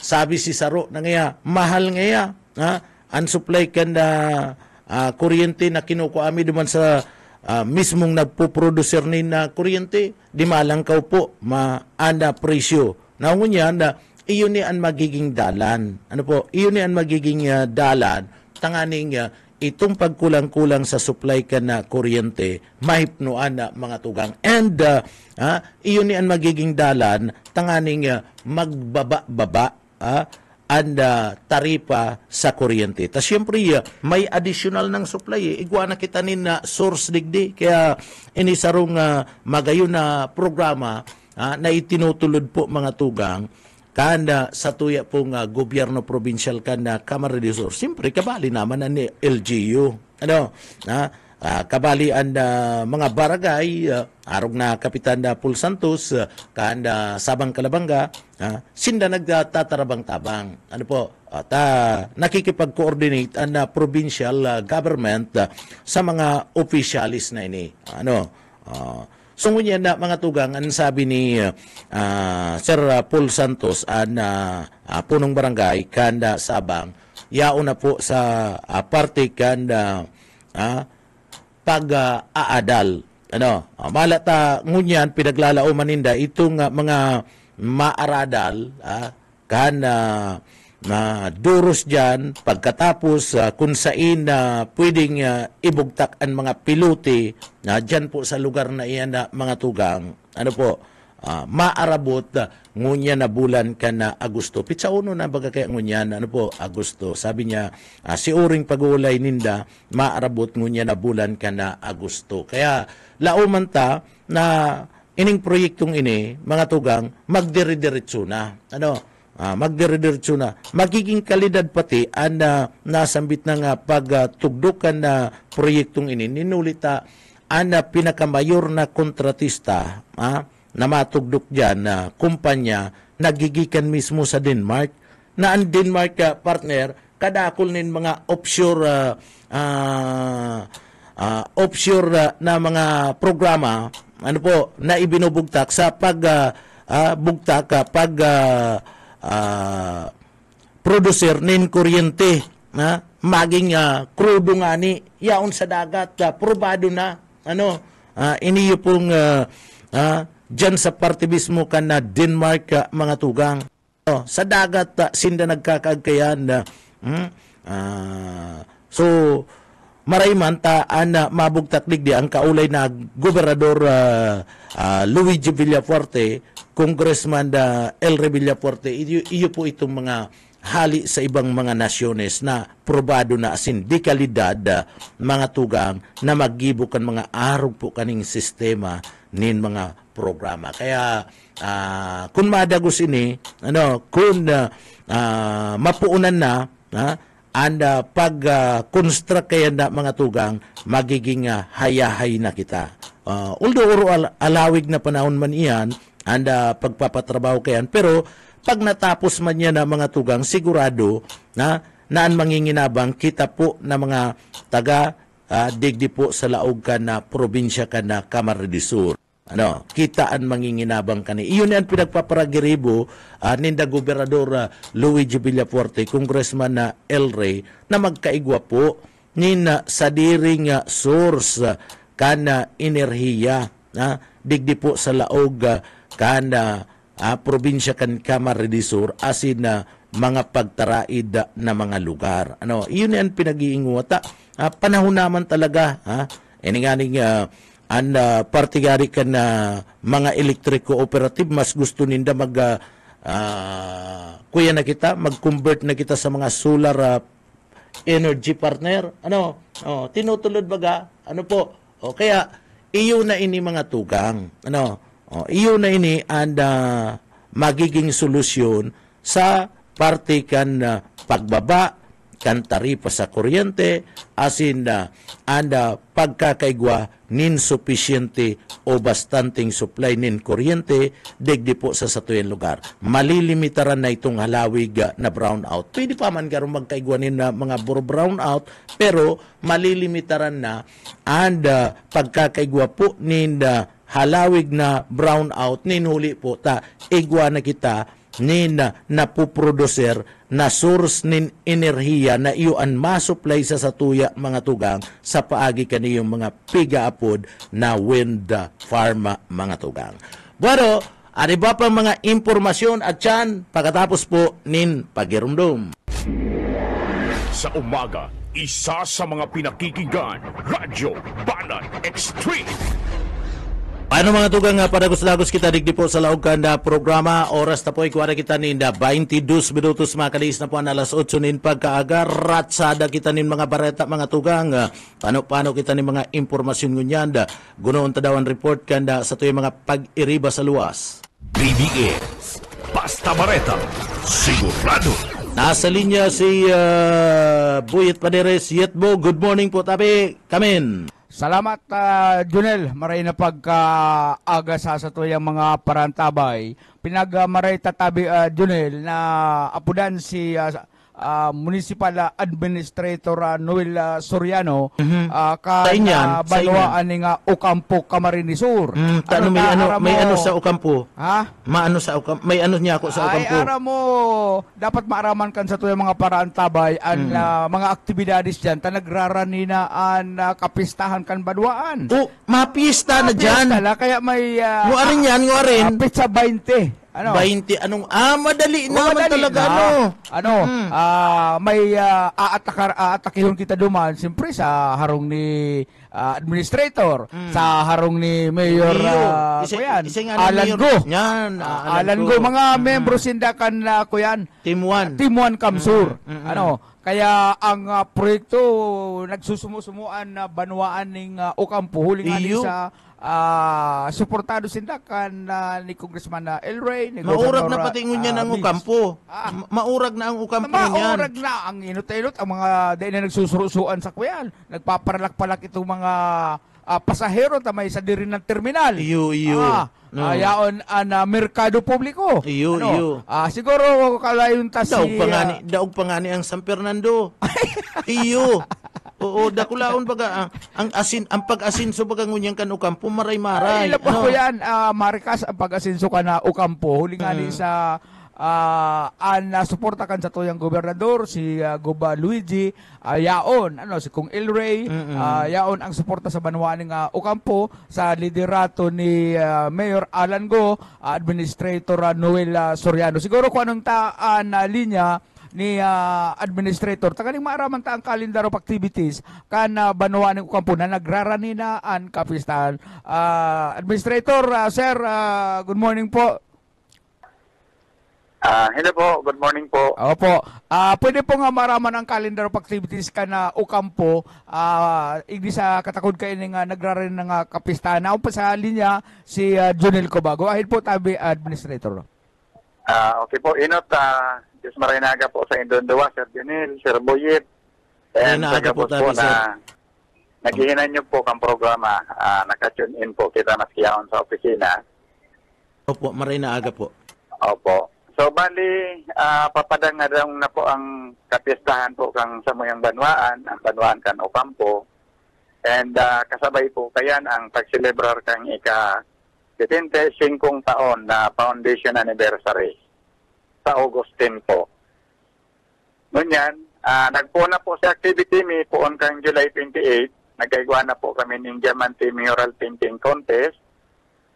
sabi si Saro na ngaya, mahal ngaya, ang supply kan na kuryente na kinukuha ami duman sa mismong nagpo-producer nin na kuryente, di malangkaw po maana presyo. Naungunya na iyon ni ang magiging dalan. Ano po? Iyon ni ang magiging dalan. Tanganing itong pagkulang-kulang sa supply ka na kuryente, mahipnuan na mga tugang. And iyon ni ang magiging dalan, tanganing magbaba-baba ang taripa sa kuryente. Tas siyempre, may additional ng supply. Igwa na kita nin na source digdi. Kaya inisarong magayon na programa na itinutulod po mga tugang kanda sa tuya pong gobyerno provincial kanda Kamara de Sur. Siyempre, kabali naman ang LGU. Kabali ang mga barangay, arog na Kapitan Paul Santos, kanda Sabang Calabanga, sinda nagtatarabang-tabang. Ano po? Nakikipag-coordinate ang provincial government sa mga officialis na ini. So ngunyan na mga tugang, ang sabi ni Sir Paul Santos punong barangay kanda Sabang, yao na po sa parte kanda pag-aadal. Malata ngunyan pinaglalao maninda itong mga maaradal kanda duros dyan, pagkatapos kung saan pwedeng ibugtak ang mga pilote dyan po sa lugar na iyan na mga tugang, maarabot ngunya na bulan ka na Agosto. Pitsa uno na baga kaya ngunyan, Agosto. Sabi niya, si uring pag-uulay ninda, maarabot ngunya na bulan ka na Agosto. Kaya lauman ta na ining proyektong ini, mga tugang, magdire-diretso na. Magdire-diretso na. Magiging kalidad pati ang nasambit ng pagtugdukan na proyektong ini. Ninulita ang pinakamayor na kontratista na matugdok dyan na kumpanya nagigikan mismo sa Denmark. Na ang Denmark partner, kadakol nin mga offshore na mga programa na ibinubugtak sa producer nin kuryente maging crudo nga ni yaon sa dagat probado na iniyo pong dyan sa parte mismo ka na Denmark mga tugang sa dagat sinda nagkakaagkayan so marayman ta mabugtaklig di ang kaulay na Gobernador Luigi Villafuerte, Congressman Elre Villafuerte, iyo po itong mga hali sa ibang mga nasyones na probado na asin di kalidad mga tugang na maggibukan mga arog po kaning sistema nin mga programa. Kaya kung madagos ini, kung mapuunan na, pag-construct kaya na mga tugang, magiging hayahay na kita. Although alawig na panahon man iyan, pagpapatrabaho kayan, pero pag natapos man yan na mga tugang, sigurado na naan manginginabang kita po na mga taga digdi po sa laog ka na probinsya ka na Camarines del Sur. Kitaan manginginabang kani. Iyon ang pinagpaparagiribo ninda Gobernador Luigi Villafuerte, Congressman na Elre, na magkaigwa po nin sa diring source kana enerhiya digdi po sa laog kana probinsya kan Camarines del Sur asin mga pagtaraid na mga lugar. Iyon ang pinag-iingwata. Panahon naman talaga ininganing ang partigari ka na mga electric cooperative, mas gusto ninda kuya na kita, mag-convert na kita sa mga solar energy partner. Tinutulod baga? Kaya, iyo na ini mga tugang. Iyo na ini ang magiging solusyon sa parte kan pagbaba kan taripa sa kuryente asin anda pagkakaigwa nin sufficiente o bastanteng supply nin kuryente digdi po sa satuyan lugar. Malilimitaran na itong halawig na brownout. Pwede pa man karong magkaigwa nin na mga brownout pero malilimitaran na anda pagkakaigwa po nin halawig na brownout nin huli po ta igwa na kita nin napuproducer na source nin enerhiya na iyon masupply sa tuya mga tugang sa paagi kaniyong mga pigaapod na wind farm mga tugang. Bueno, ano ba pang mga impormasyon at yan pagkatapos po nin pagirumdum. Sa umaga, isa sa mga pinakikinggan, Radyo Banat Extreme. Paano mga tugang padagos-dagos kita digdi po sa laog kanda programa. Oras na po ikwara kita ninda 22 minutos mga kalis na po ang alas 8 nin pagkaaga. Ratsada kita nin mga bareta mga tugang. Paano kita nin mga impormasyon ngunyan. Gunoon tadawan report kanda sa tuyo mga pag-iriba sa luwas. BBS Basta Bareta Sigurado. Nasa linya si Buyet Paderes Yetbo. Good morning po tabi. Kamin. Salamat, Junel. Maray na pagkaaga sa tuyang mga parantabay. Pinagmaray tatabi, Junel, na apudan si Municipal Administrator Noel Soriano Sainyan, banwaan ni nga Ocampo, Camarines Sur. May ano sa Ocampo? Ha? Maano sa Ocampo? May ano niya ako sa Ocampo? Ay, ara mo, dapat maaraman kan sa tuyang mga parantabay ang mga aktibidades dyan ta nagraranina an kapistahan kan banwaan. Oh, mapista na dyan. Kaya may Nguarin yan, nguarin. pizza 20. Ano? 20, anong, madali naman talaga, may aatakihon kita duman, siyempre sa harong ni administrator, sa harong ni Mayor Alan Go. Yan, Alan Go, mga membro sindakan na kuyan. Team 1. Team 1 Kamsur. Kaya ang proyekto nagsusumuan na banwaan ning Ocampo huling ani sa suportado sindakan ni Congressman El Rey, ni Maurag na patingon niya ng Ocampo. Maurag na ang Ocampo niyan. Maurag na ang inot-inot ang mga dahil na nagsusurusuan sa kuyan. Nagpaparalak-palak itong mga pasahero tamay sa diri ng terminal. Yaon ang merkado publiko. Siguro kalayon ta si daog pangani ang San Fernando. Oo, dakulaon baga ang pag-asinso baga ngunyang kan Ocampo maray-maray. Ila pa ko yan, Marikas, ang pag-asinso ka na Ocampo, huling ani sa suporta kan sa tuyang gobernador si Goba Luigi, yaon si Kung El Rey, yaon ang suporta sa banwaan ng Ocampo sa liderato ni Mayor Alan Go, Administrator Noel Soriano. Siguro kung anong taan linya ni administrator tagaling maaraman ta ang calendar of activities kan banwaan ng Ocampo na nagraranina ang kapistahan. Administrator, sir, good morning po. Hello po, good morning po. Opo. Pwede po nga maraman ang calendar of activities ka na Ocampo, igdi sa katakod kayo nga nagrarin ng kapistahan. Ako pa sa linya si Junel Cobago. Ahid po tabi, administrator. Okay po, inot, Diyos marinaga po sa Indondawa, Sir Junel, Sir Boyet, and sa gabos po na naghihinan niyo po kang programa, nakatune in po kita maskiyaon sa opisina. Opo, maray na aga po. Opo. So, bali, papadang na daw na po ang kapistahan po kang Samuyang Banwaan, ang Banwaan kan Ocampo. And kasabay po kayan ang pagselebrar kang ika-75 taon na foundation anniversary sa August 10 po. Ngunyan, nagpuna po sa activity mi poon kang July 28, nagkaigwa na po kami ng Diamante Mural Painting Contest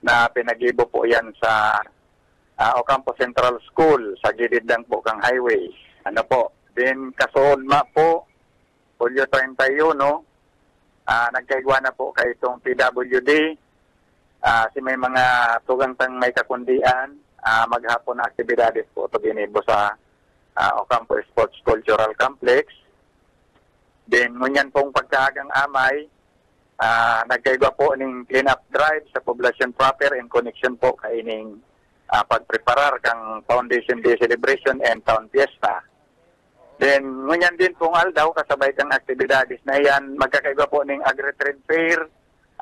na pinagibo po yan sa Ocampo Central School sa gilid lang po kang highway. Ano po? Then kasoon po, Hulyo 31, nagkaigwa na po kay itong PWD, si may mga tugang tang may kakundian, maghapon na aktibidades po ito ginibo sa Ocampo Sports Cultural Complex. Then ngunyan pong pagkahagang amay, nagkaigwa po ng clean-up drive sa poblasyon proper in connection po kaining pagpreparar kang Foundation Day Celebration and Town Fiesta. Then, ngunyan din pong aldaw, kasabay kang aktibidades na yan, magkakaiba po ng Agri-Trade Fair,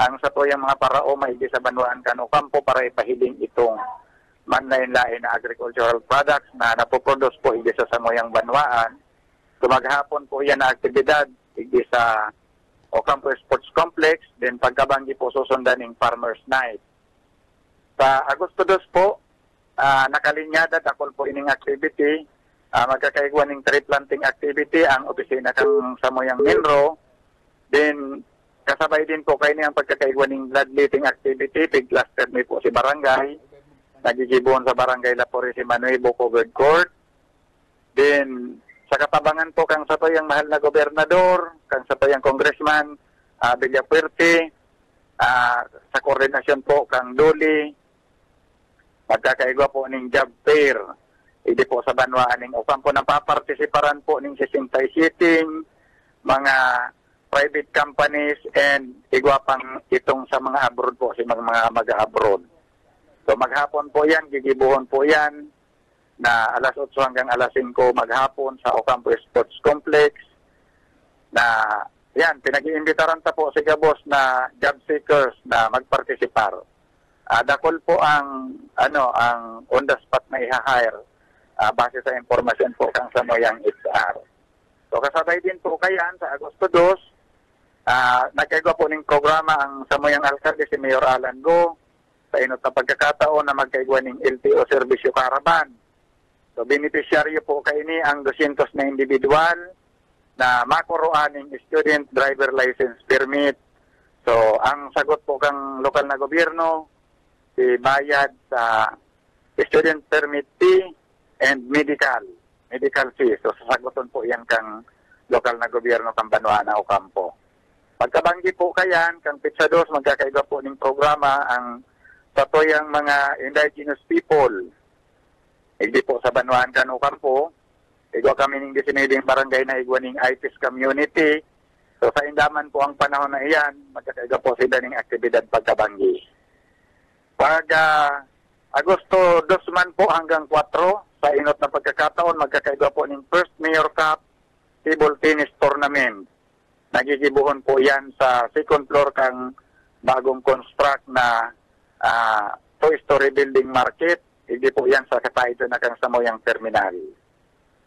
ang sa tuyang mga parao maigi sa Banwaan kan Ocampo para ipahiling itong manlain-lain na agricultural products na napoproduce po higi sa Samuyang Banwaan. So, maghapon po yan na aktibidad higi sa Ocampo Sports Complex, then pagkabanggi po susundan ng Farmers Night. Sa Agosto 2 po, nakalinyada dakol po ining activity magkakaigwa ng tree planting activity ang opisina kang Samoyang Minro. Then kasabay din po kayo niyang pagkakaigwa ng bloodletting activity, pig-cluster may po si barangay, nagigibon sa barangay Lapore si Manuel Covered Court. Then sa katabangan po kang satoyang mahal na gobernador, kang satoyang congressman, Villapuerte, sa koordinasyon po kang Doli, magkakaigwa po ng job fair. Hindi po sa banwaan ng Ocampo na papartisiparan po ng 67 mga private companies and igwa pang itong sa mga abroad po, si mga mag-abroad. So maghapon po yan, gigibuhon po yan na alas 8 hanggang alas 5 maghapon sa Ocampo Sports Complex na yan, pinag-iimbitaran ta po si Gabos na job seekers na magpartisipar. Dakol po ang ang on the spot na i-hire base sa impormasyon po kang Samoyang HR. So kasabay din po kayan sa Agosto 2, nagkaigwa po ng programa ang Samoyang Alcalde si Mayor Alan Go sa inot na pagkakataon na magkaigwa ng LTO Servisyo Caravan. So beneficiaryo po kayo ni ang 200 na individual na makuruan ng student driver license permit. So ang sagot po kang lokal na gobyerno, si bayad sa student permit fee and medical fee. So sasaguton po yan kang lokal na gobyerno kang Banwana o Ocampo. Pagkabanggi po kayan, kang Pizza 2, magkakaiba po ng programa ang satoyang mga indigenous people. Hindi po sa Banwaan kan Ocampo, igwa kami ng disiniding barangay na igwa ng IPIS community. So sa Indaman po ang panahon na iyan, magkakaiba po sila ng aktibidad pagkabanggi. Pag Agosto 2 man po hanggang 4, sa inot na pagkakataon, magkakaiba po ng First Mayor Cup Table Tennis Tournament. Nagigibuhon po yan sa second floor kang bagong construct na two-story building market. Hindi po yan sa kataydo na kang Samoyang Terminal.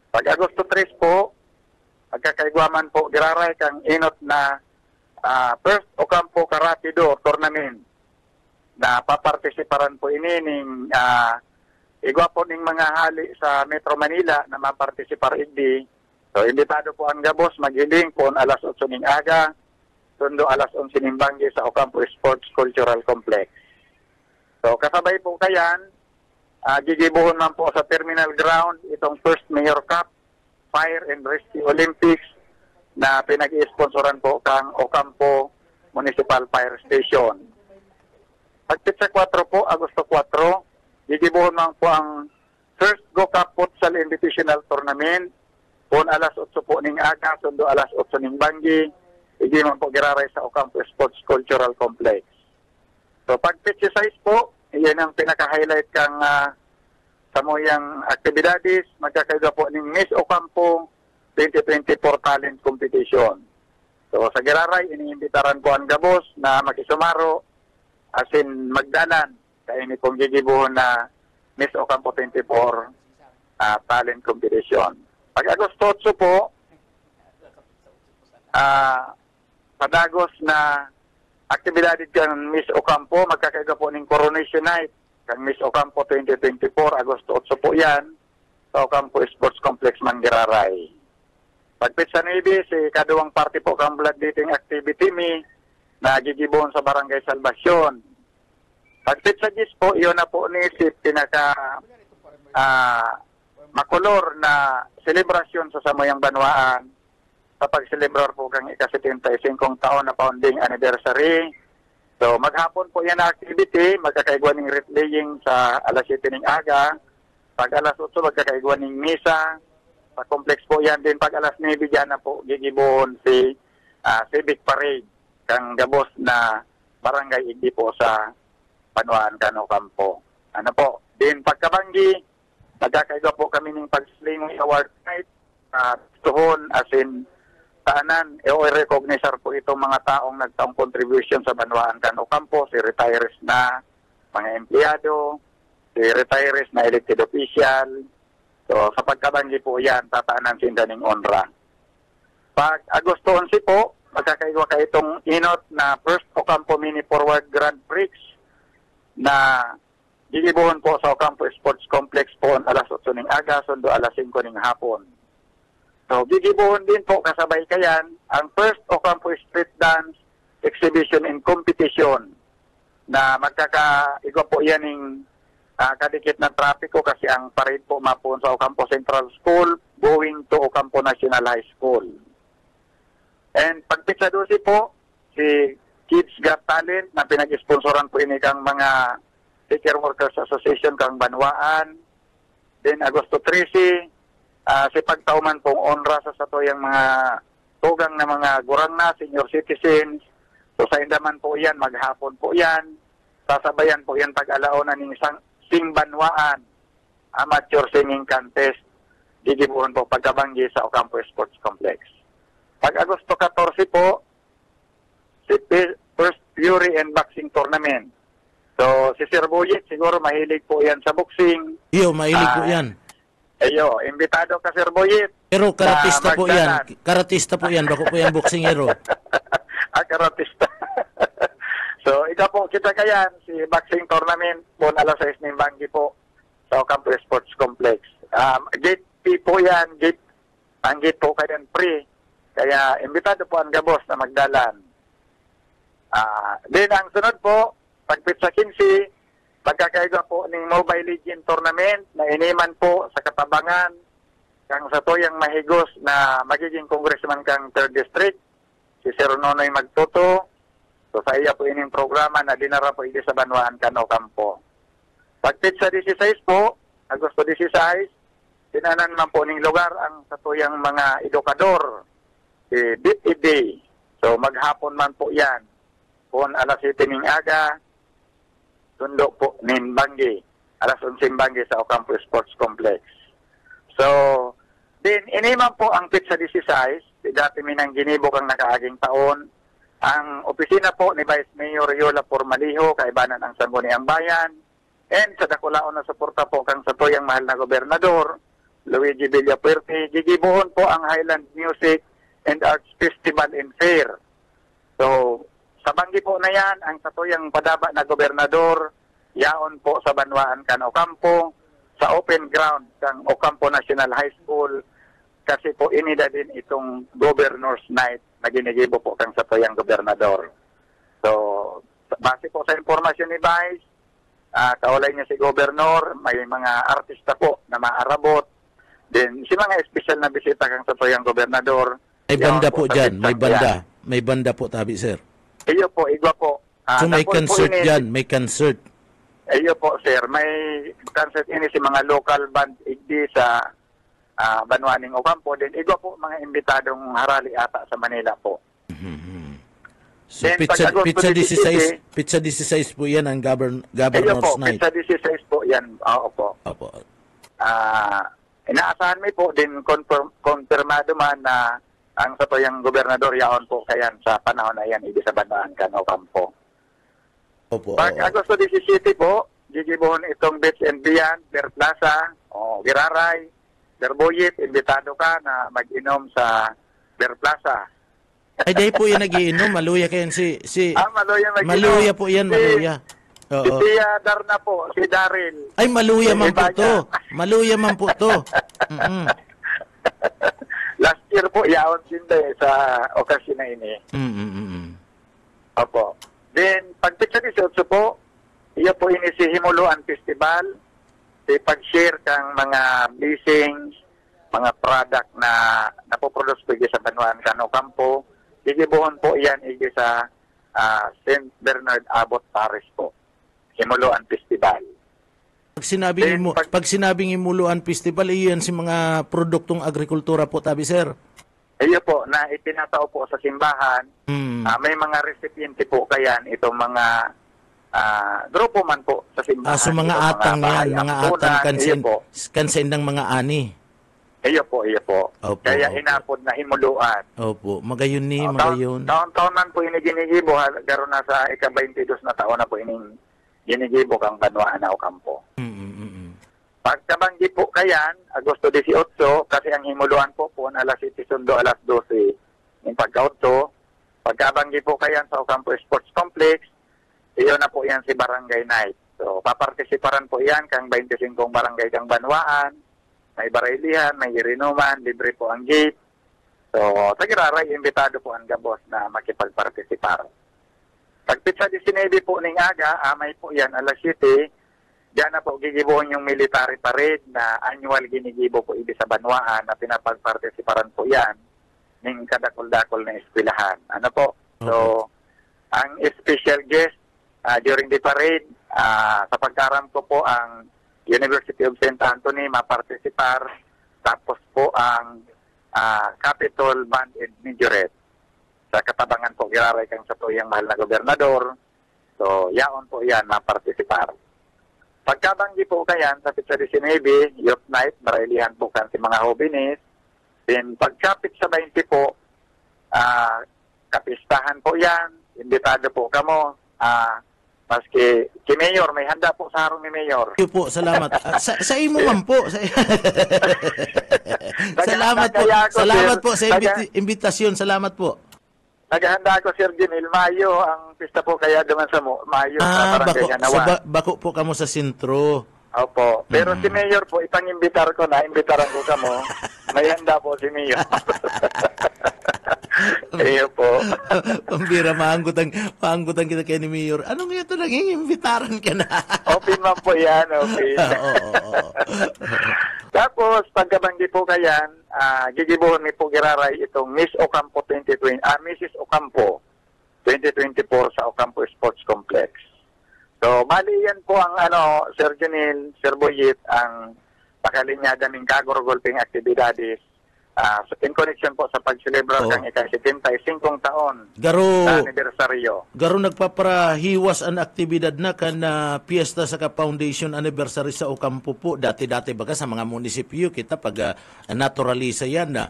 Pag Agosto 3 po, magkakaigwaman po, giraray kang inot na First Ocampo Karate Do Tournament na papartisiparan po ini ng igwa po ng mga hali sa Metro Manila na mapartisipar igdi. So, imbitado po ang Gabos, maghiling po alas 8 ng aga, sundo alas 11 ng Banggi sa Ocampo Sports Cultural Complex. So, kasabay po kayan, gigibuhon man po sa Terminal Ground itong First Mayor Cup, Fire and Rescue Olympics na pinag-i-sponsoran po kang Ocampo Municipal Fire Station. Pagpitsa 4 po, Agosto 4, gigibuhon man po ang First Go Cup Futsal Invitational Tournament. Pun alas 8 po ning aga, sundo alas 8 ning Banggi. Igi man po giraray sa Ocampo Sports Cultural Complex. So pagpitsa 6 po, iyan ang pinaka-highlight kang Samoyang aktibidades. Magkakaiga po ning Miss Ocampo 2024 Talent Competition. So sa giraray, iniimbitaran ko ang Gabos na makisumaro asin magdalan kaya ini pong gigibuhon na Miss Ocampo 24 Talent Competition. Pag Agosto 8 po, padagos na aktibidad kang Miss Ocampo, magkakaiga po ng Coronation Night kang Miss Ocampo 2024, Agosto 8 po yan, sa Ocampo Sports Complex Manggiraray. Pagpitsa 9, si kaduwang party po kang bloodletting activity na gigibuhon sa Barangay Salvacion. Pagpitsa 10 po, iyon na po ni si pinaka makulor na selebrasyon sa Samoyang Banwaan sa pagselebrar po kang ika-75 taon na founding anniversary. So maghapon po yan na activity, magkakaigwa ng replaying sa alas 7 ng aga. Pag alas 8, magkakaigwa ng misa. Sa complex po yan din. Pag alas 9, dyan na po gigibuhon si Civic Parade kang Gabos na barangay igdi po sa Banwaan kan Ocampo. Ano po? Din pagkabanggi, magkakaiga po kami ng pag-sling award night. Tuhon as in taanan, i-recognizer po itong mga taong nagtaong contribution sa Banwaan kan Ocampo, si retirees na mga empleyado, si retirees na elected official. So sa pagkabanggi po yan, tataanan sinda ng onra. Pag Agosto 11 po, magkakaiwa ka itong inot na First Ocampo Mini Forward Grand Prix na gigibuhon po sa Ocampo Sports Complex po alas 8 ng aga, sundo alas 5 ng hapon. So, gigibuhon din po kasabay kayan ang first Ocampo Street Dance Exhibition and Competition na magkakaigo po yan ng kadikit na trapiko kasi ang parade po mapon sa Ocampo Central School going to Ocampo National High School. And pagpitsa 12 po, si Kids Got Talent na pinag-sponsoran po ini kang mga Teacher Workers Association kang Banwaan. Then Agosto 13, si pagtauman pong onra sa satoyang mga tugang na mga gurang na, senior citizens. So sa indaman po yan, maghapon po yan. Sasabayan po yan pag-alaonan ng Sing Banwaan Amateur Singing Contest. Gigibuhon po pagkabanggi sa Ocampo Sports Complex. Pag Agosto 14 po, si First Fury and Boxing Tournament. So, si Sir Boyet, siguro mahilig po yan sa boxing. Iyo, mahilig po yan. Ayo, imbitado ka Sir Boyet. Pero karatista po yan. Karatista po yan. Bako po yan boxingero. Karatista. So, ikaw po, kita kayan, si boxing tournament po alas 6 ng Banggi po sa Ocampo Sports Complex. Gate fee po yan. Ang gate po kayan free. Kaya, imbitado po ang gabos na magdalan. Then, ang sunod po, pagpitsa 15, pagkakaiga po ng Mobile Legend Tournament na iniman po sa Katabangan kang sa toyang mahigos na magiging congressman kang 3rd District, si Sir Nonoy Magtuto. So sa iya po ining programa na dinara po sa Banwaan kan Ocampo. Pagpitsa 16 po, Agosto 16, tinanan man po ning lugar ang sa toyang mga edukador, si BIT. So maghapon man po yan. Kung alas 7 ng aga, sundo po nin Banggi, alas 11 Banggi sa Ocampo Sports Complex. So, din iniman po ang pizza 16, dati minang ginibo kang nakaaging taon. Ang opisina po ni Vice Mayor Yola Formaliho, kaibanan ang Sangguniang Bayan, and sa dakulaon na suporta po kang sa toyang mahal na gobernador, Luigi Villapuerte, gigibuhon po ang Highland Music and Arts Festival and Fair. So, sa Banggi po na yan, ang satuyang padaba na gobernador, yaon po sa Banwaan kan Ocampo, sa open ground kang Ocampo National High School, kasi po inida din itong Governor's Night na ginigibo po kang satuyang gobernador. So, base po sa informasyon ni Vice, kaulay niya si Governor, may mga artista po na maarabot, din si mga espesyal na bisita kang satuyang gobernador. May banda po dyan, may banda. May banda po tabi, sir. Iyo po, igwa po. So may concert yan, may concert. Iyo po, sir. May concert ini si mga local band igdi sa Banwaning Ocampo. Then igwa po mga imbitadong harali ata sa Manila po. So then, pizza 16 po yan ang Governor's po, Night. Pizza 16 po yan. Oo po. Opo. Inaasahan mi po din konfirmado man na ang satoyang gobernador yaon po kayan sa panahon na yan ibig sa Banwaan kan Ocampo. Opo. Pag Agosto 17 po, gigibuhon itong Beach and Beyond, Bear Plaza, Giraray, Berboyet, imbitado ka na mag-inom sa Bear Plaza. Ay, dahil po yan nagiinom, maluya kayan si Maluya mag-inom. Maluya po yan, maluya. Si Tia Darna po, si Daryl. Ay, maluya man po to. Maluya man po to. Last year po, yaon sinda sa okasyon na ini. Opo. Then, pagpitsa 18 po, iya po ini si Himuluan Festival, si pag-share kang mga blessings, mga product na napoproduce po sa Banwaan kan Ocampo. Gigibuhon po yan sa St. Bernard Abbot Parish po. Himuluan Festival. Pag sinabing Himuluan Festival, iyan si mga produktong agrikultura po, tabi, sir? Iyo po, na itinatao po sa simbahan. May mga recipiente po kayan, itong mga grupo man po sa simbahan. So mga atang yan, mga atang kansin ng mga ani. Iyo po. Opo, kaya hinapod na himuluan. Opo, magayon ni, magayon. Taon-taon man po ini ginigibo, garo na sa ika-22 na taon na po ining ginigibo kang Banwaan na Ocampo. Pagkabanggi po kayan, Agosto 18, kasi ang himuluan po alas 7 sundo alas 12 yung pagka-8. Pagkabanggi po kayan sa Ocampo Sports Complex, iyon na po yan si Barangay Night. So, papartisiparan po yan kang 25 barangay kang Banwaan, may Baraylihan, may Irinuman, libre po ang gate. So, sa Giraray, imbitado po ang gabos na makipagpartisipar. Pagpitsa 19 po ning aga, may po yan, alas 7, diyan na po gigibuhon yung military parade na annual ginigibo po ibi sa Banwaan na pinapagpartisiparan po yan ng kadakol-dakol na eskwelahan. Ano po? So, ang special guest during the parade, sa pagkaram ko po ang University of St. Anthony mapartisipar, tapos po ang Capitol Band and Majoret. Sa katabangan po, Giraray kang sa tuyang mahal na gobernador. So, yaon po yan mapartisipar. Pagkabanggi po kayan sa Pizza 19, Youth Night, Baraylihan po kan si mga hobinis. Then pagkapit sa 20 po, kapistahan po yan, imbitado po kamo. Maski si Mayor, may handa po sa harong ni Mayor. Thank you po, salamat. Sa imo man po. Salamat po. Salamat po sa imbitasyon. Salamat po. Naghahanda ako, Sir Jinil, Mayo, ang pista po kaya naman sa Mayo sa Barangay Ganawan. Bako po kamo sa sentro. Opo. Pero si Mayor po, ipang-imbitar ko na, imbitaran ko ka mo. May handa po si Mayor. Iyo po. Pambira, maanggutan kita kay ni Mayor. Anong ito naging imbitaran ka na? Open man po yan, open. Tapos, pagkabanggi po kayan, gigibuhon ni po Giraray itong Miss Ocampo 2020, Mrs. Ocampo 2024 sa Ocampo Sports Complex. So, bali yan po ang Sir Junil, Sir Boyit, ang pakalinyada ng kagorgolping aktibidades in connection po sa pagselebrar kang ika-75 taon sa anibersaryo. Garo nagpaparahiwas ang aktibidad na kan piyesta sa ka-foundation anniversary sa Ocampo po. Dati-dati baga sa mga munisipyo kita pag naturalisa yan na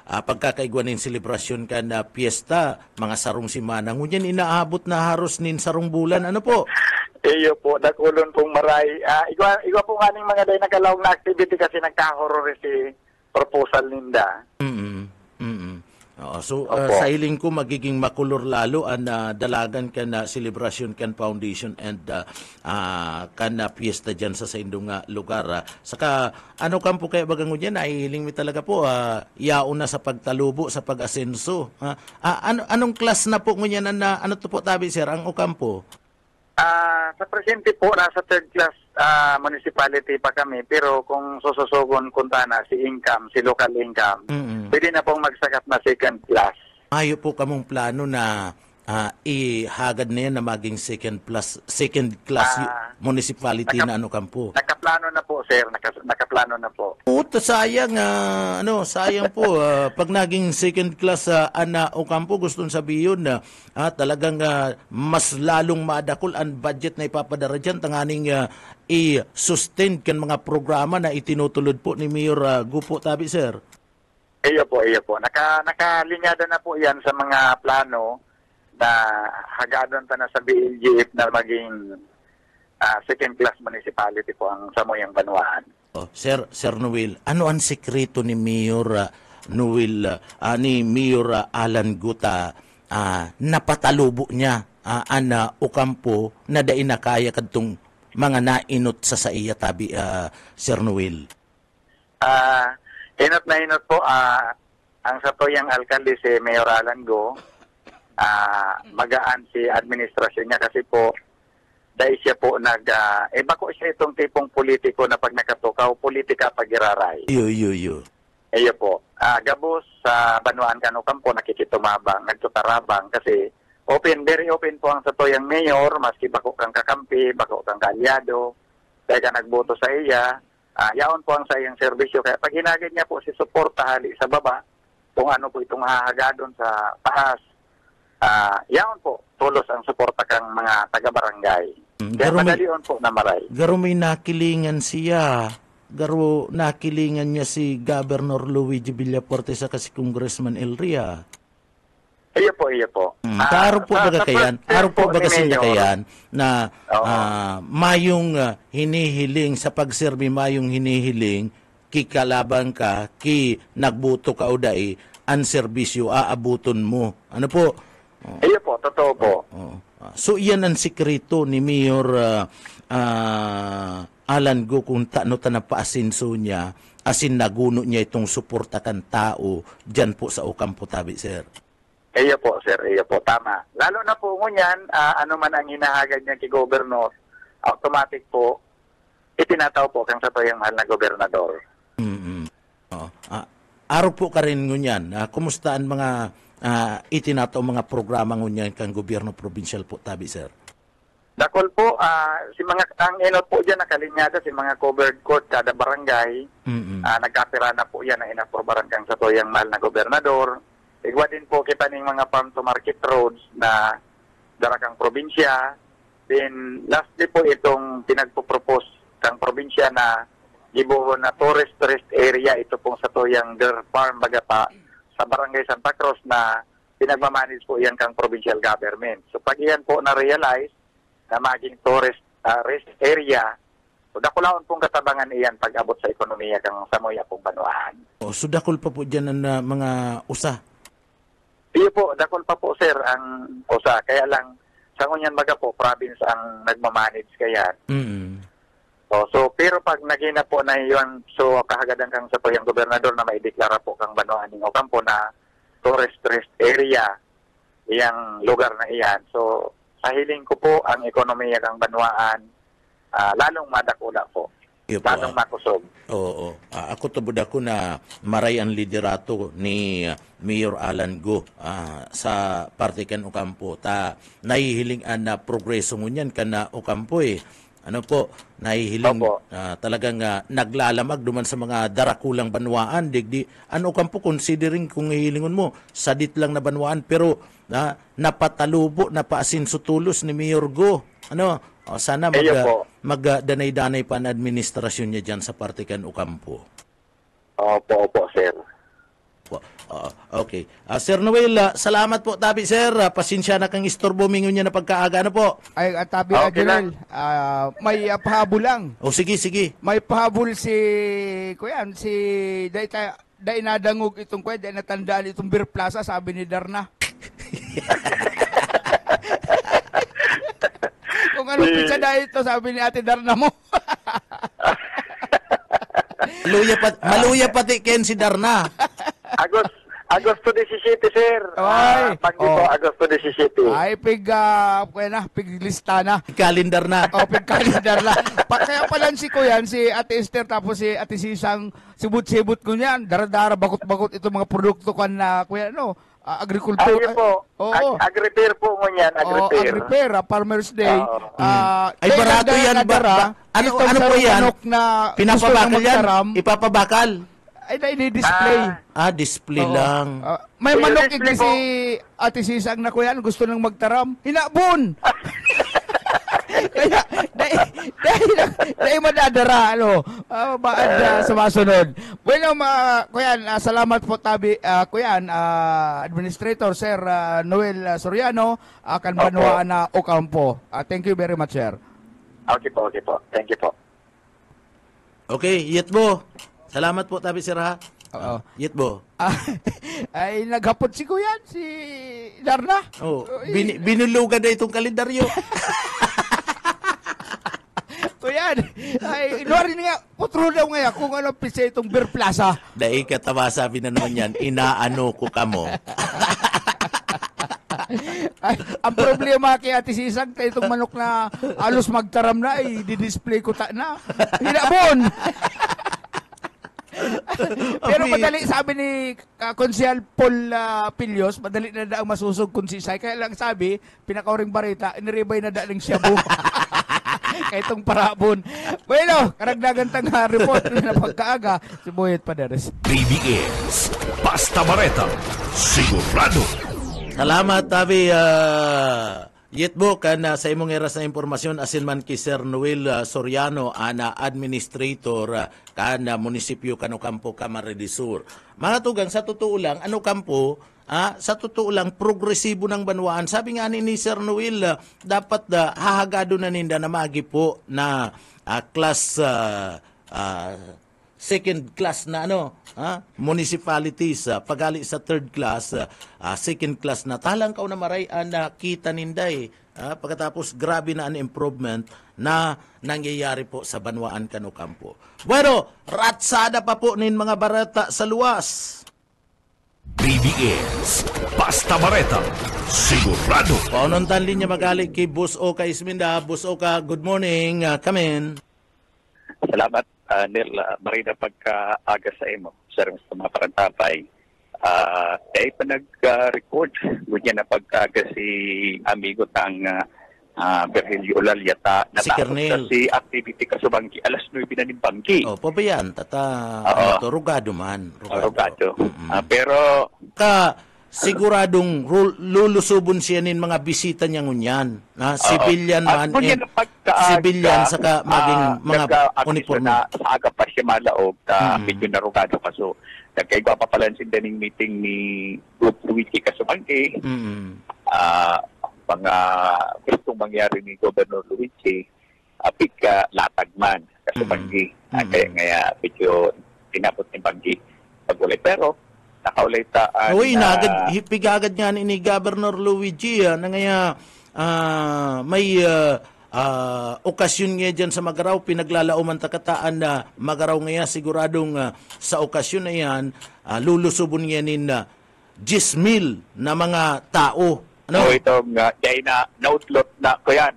pagkakaigwan ng selebrasyon kan piyesta, mga sarong simana. Ngunyan inaabot na haros nin sarong bulan. Ano po? Iyo po, dakulon pong maray. Igwa po nga ning mga day nakalawag na activity kasi nagkahoror si proposal ninda. So, sa hiling ko, magiging makulor lalo ang dalagan ka na celebration kan foundation and kan na piyesta dyan sa indong lugar. Saka, ano kampo kaya bagang mo dyan, nahihiling mi talaga po, yaon na sa pagtalubo, sa pag-asenso. Anong class na po ngunyan, ano to po tabi, sir, ang Ocampo? Sa presente po, nasa third class municipality pa kami, pero kung sususugon kunta na si income, si local income, pwede na pong magsakat na second class. Ayo po kamong plano na ihagad na yan na maging second class municipality na Ocampo. Nakaplano na po, sir. Nakaplano na po. Puta, sayang, sayang po. Pag naging second class Ocampo, gustong sabihin na talagang mas lalong madakol ang budget na ipapadara dyan, tanganing i-sustain kan mga programa na itinutulod po ni Mayor Gupo Tabi, sir. Iyo po. Nakalinyada na po yan sa mga plano na hagadon ta na sa BLGF na maging second class municipality po ang Samuyang Banwaan. Sir Noel, ano ang sekreto ni Mayor Noel, ni Mayor Alan Guta napatalubo niya ang Ocampo na dain na kaya kadtong mga nainot sa iya tabi, Sir Noel? Inot na inot po ang satuyang alkalde si Mayor Alan Go. Magaan si administrasyon niya kasi po dahil siya po bako siya itong tipong politiko na pag nakatukaw, politika pag Giraray. Iyo po. Gabos sa Banwaan kan Ocampo nakikitumabang, nagtutarabang kasi very open po ang satuyang mayor, maski bako kang kakampi, bako kang kaalyado, dahil ka nagboto sa iya, yaon po ang sa iyang serbisyo. Kaya pag hinagid niya po si suporta hali sa baba, kung ano po itong hahagadon sa taas, yaon po, tulos ang suporta kang mga taga-barangay. Kaya madalion po na maray. Garo may nakilingan siya. Garo nakilingan niya si Governor Luigi Villafuerte sa kasi Congressman Elria. Iyo po. Araw po baga kayan? Araw po baga siya kayan na mayong hinihiling sa pagserbi, mayong hinihiling kikalaban ka, nagbuto ka o dai, ang serbisyo aabuton mo. Ano po? Iyo po, totoo po. So iyan ang sikreto ni Mayor Alan Go kung no tanapaasinso niya asin naguno niya itong suportakan tao dyan po sa Ocampo Tabi, sir. Iyo po, sir. Iyo po. Tama. Lalo na po ngunyan, ano man ang hinahagad niya kay Governor, automatic po, itinataw po kang sa toyang mahal na gobernador. Araw po ka rin ngunyan. Kumusta ang mga itinataw mga programa ngunyan kang gobyerno provincial po Tabi, sir? Dakol po, si mga ang inot po diyan nakalinyada si mga covered court kada barangay. Nagkapira na po yan na inaprobaran kang sa toyang mahal na gobernador. Igwa din po kita ning mga farm to market roads na darakang probinsya. Then lastly po itong pinagpo-propose kang probinsya na gibuhon na tourist area ito pong sa toyang Deer Farm Bagata sa Barangay Santa Cruz na pinagmamanage po yan kang provincial government. So pag iyan po na-realize na maging tourist rest area, so dakulaon pong katabangan iyan pag abot sa ekonomiya kang Samoy Apong Banwaan. So dakol pa po dyan ang mga usa? Iyo po, dakol pa po sir ang usa. Kaya lang, sa ngunyan baga po, province ang nagmamanage kaya. So, pero pag nagina po na yun, so kahagadan kang sa toyang gobernador na maideklara po kang Banwaan ng Ocampo na tourist rest area, iyang lugar na iyan. So, sa hiling ko po, ang ekonomiya kang Banwaan, lalong madakula po. Lalong makusog. Oo. Ako tubod ako na maray ang liderato ni Mayor Alan Go sa Partikan Ocampo. Nahihiling na progreso ngunyan ka na Ocampo eh. Ano po, nahihiling talagang naglalamag duman sa mga darakulang Banwaan. Digdi, ano Ocampo, considering kung hihilingon mo, sadit lang na Banwaan, pero napatalubo, napaasinso tulos ni Mayor Go. Sana magdanay-danay pa ang administrasyon niya dyan sa Partikan Ocampo. Opo, sir. Okay. Sir Noel, salamat po, Tabi, sir. Pasensya na kang istorbo mingon niya na pagkaaga. Ano po? Ay, Tabi, Adjonel, may pahabol lang. Sige. May pahabol si Day nadangog itong day natandaan itong Beer Plaza, sabi ni Darna. Kung anong pizza na ito, sabi ni Ate Darna mo. Maluya pati Ken si Darna. Agosto 17, sir. Ay, Agosto 17. Ay, piglista na. Kalendar na. Pigkalendar na. Kaya pala si Kuyan, si Ate Esther, tapos si Ate Sisang, sibut-sibut ko niyan. Dara-dara, bakot-bakot itong mga produkto kan na, Kuya, agriculture. Ayun po. Agri-fair po mo yan. Agri-fair, Farmer's Day. Ay, barato yan. Ano po yan? Pinapabakal yan? Ipapabakal? Ay, display. Display lang. May manok si Ate Sisang na Kuya, gusto nang magtaram. Hinabon! Kaya, dahil madadara, baad sumasunod. Bueno, Kuyan, salamat po, Tabi, Kuyan, Administrator, Sir Noel Soriano, kan Banwaan na Ocampo. Thank you very much, sir. Okay po. Thank you po. Okay, Yetbo. Salamat po, Tabi, sir, ha? Yetbo. Ay, naghapot si Kuyan, si Darna. Binulugan na itong kalendaryo. Kuyan, ay, inuwarin nga, putro daw nga kung ano pisa itong Beer Plaza. Dahil katawa sabi na naman yan, inaano ko kamo. Ay, ang problema kay Ate Sisang, itong manok na alos magtaram na, di-display ko na. Hinabon! Pero madali, sabi ni Konsehal Paul Pilios, madali na daang masusog kung sisay. Kaya lang sabi, pinakauring barita, iniribay na daang Shabu. Kaya itong parabon. Bueno, karagdagan tang report na pagkaaga, si Boyet Paderes. BBS, Basta Bareta, sigurado. Salamat, Tabi. Yetbo, sa imong eras na impormasyon, asin man ki Sir Noel Soriano, administrator, munisipyo Ocampo, Camarines Sur. Mga tugang, sa totoo lang, Ocampo, sa totoo lang, progresibo ng Banwaan. Sabi nga ni Sir Noel, dapat hahagado na ninda na magi po na class, second class na municipalities, pagali sa third class, second class na talang kaw na maray na kita ninday Pagkatapos grabe na ang improvement na nangyayari po sa Banwaan can Ocampo. Bueno, ratsada pa po nin mga barata sa luwas. BBS Basta Bareta Sigurado. Paununtan linya magaling kay Boss Oka Isminda. Boss Oka, good morning. Come in. Salamat, Neil. Marina pagka-aga sa imo. Sa mga parantapay. Pa nag-record. Ganyan na pagka-aga si amigo tang Virgilio Olalyata. Si Kernel. Si activity kasubangki. Alas 9 na ni Bangki. Pa ba yan? Rugado man. Rugado. Pero siguradong lulusubon siya nin mga bisita niya ngunyan. Civilian man. Civilian saka maging mga uniforme. Sa aga pa siya malaog na medyo narugado ka. So, nagkaigwa pa pala daning meeting ni Group Luigi Kasubangki. Mga gustong mangyari ni Governor Luigi, latag man Kasubangki. Kaya nga medyo tinapot ni Bangki pag-ulay. Pero, nakaulay taan. Uy, hipigagad nga ni Governor Luigi na ngaya may okasyon nga dyan sa Magaraw, pinaglalauman takataan na Magaraw ngaya siguradong sa okasyon na yan, lulusubon nga nin 10,000 na mga tao. Ano? So itong dahil na nautlot na ko yan,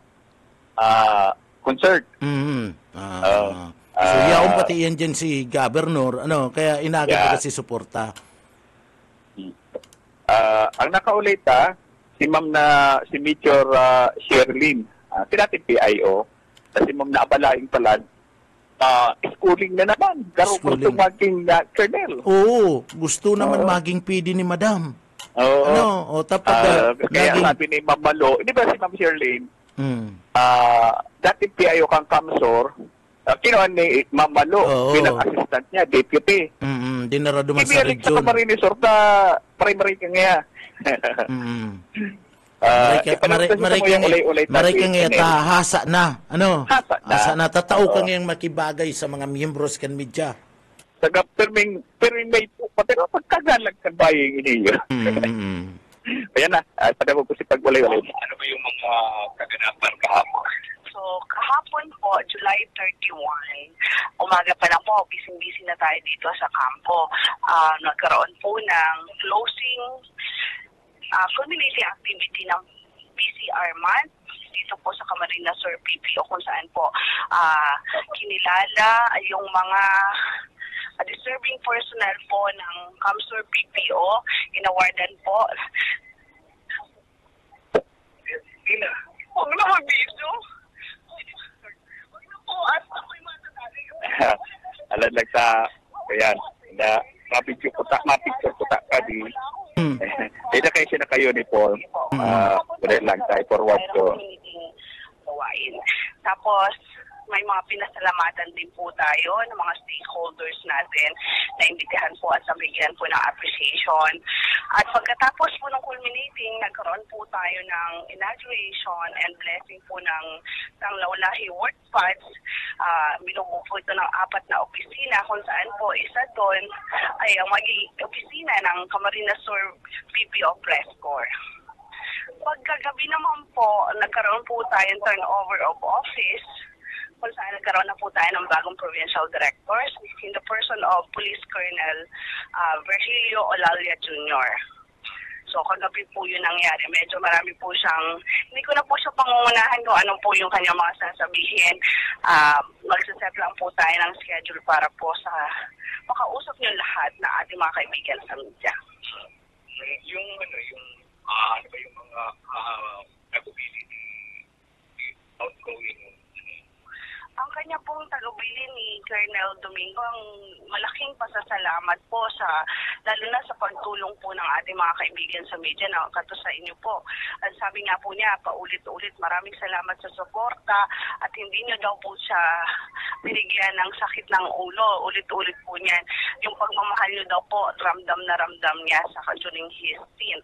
concert. So yaon pati yan dyan si Governor, kaya inagad kasi suporta. Ang nakaulit si Major Sherlyn, si dating PIO, si Ma'am na abalaing pala, schooling na naman. Gusto maging colonel. Oo, gusto naman maging PD ni Madam. Oo. Tapos kaya sabi ni Ma'am Malo, hindi ba si Ma'am Sherlyn, dating PIO kang Kamsor, kinuha ni Ma'am Malo bilang assistant niya, deputy. Dinara duman sa region. Sa Marinesor na primary ka nga. Maray ka nga hasa na. Hasa na. Tatao ka nga makibagay sa mga miyembros kan media. Pero may pero pagkagalag kan baying iniyo. Ayan na, pada mo po si pagwalay-walay. Ano ba yung mga kaganapan kahapon? So, kahapon po, July 31, umaga pa lang po, busy na tayo dito sa kampo. Nagkaroon po ng closing community activity ng PCR month dito po sa Camarines Sur PPO kung saan po kinilala yung mga deserving personnel po ng Camsur PPO, inawardan po. Huwag na mag-video. Alam lang sa, ayan, na mapicture ko ta ka di. Dito kayo siya naka-uniform. Wala lang tayo forward ko. Tapos, may mga pinasalamatan din po tayo ng mga stakeholders natin na imbitahan po at sabigyan po ng appreciation. At pagkatapos po ng culminating, nagkaroon po tayo ng inauguration and blessing po ng Laulahi Work Pads. Binubuo po ito ng 4 na opisina kung saan po isa doon ay ang magiging opisina ng Camarines Sur PPO Press Corps. Pagkagabi naman po, nagkaroon po tayo ng turnover of office kung saan nagkaroon na po tayo ng bagong provincial directors in the person of Police Colonel Virgilio Olalia Jr. So kagabi po yun nangyari. Medyo marami po siyang, hindi ko na po siya pangungunahan kung anong po yung kanyang mga sasabihin. Magsaset lang po tayo ng schedule para po sa makausap niyo lahat na ating mga kaibigan sa media. Yung mga nagubili ni outgoing. Ang kanya pong talubili ni Colonel Domingo, ang malaking pasasalamat po lalo na sa pagtulong po ng ating mga kaibigan sa media na kato sa inyo po. At sabi nga po niya, paulit-ulit, maraming salamat sa suporta at hindi niyo daw po siya binigyan ng sakit ng ulo. Ulit-ulit po niyan. Yung pagmamahal niyo daw po, ramdam na ramdam niya sa during his stint.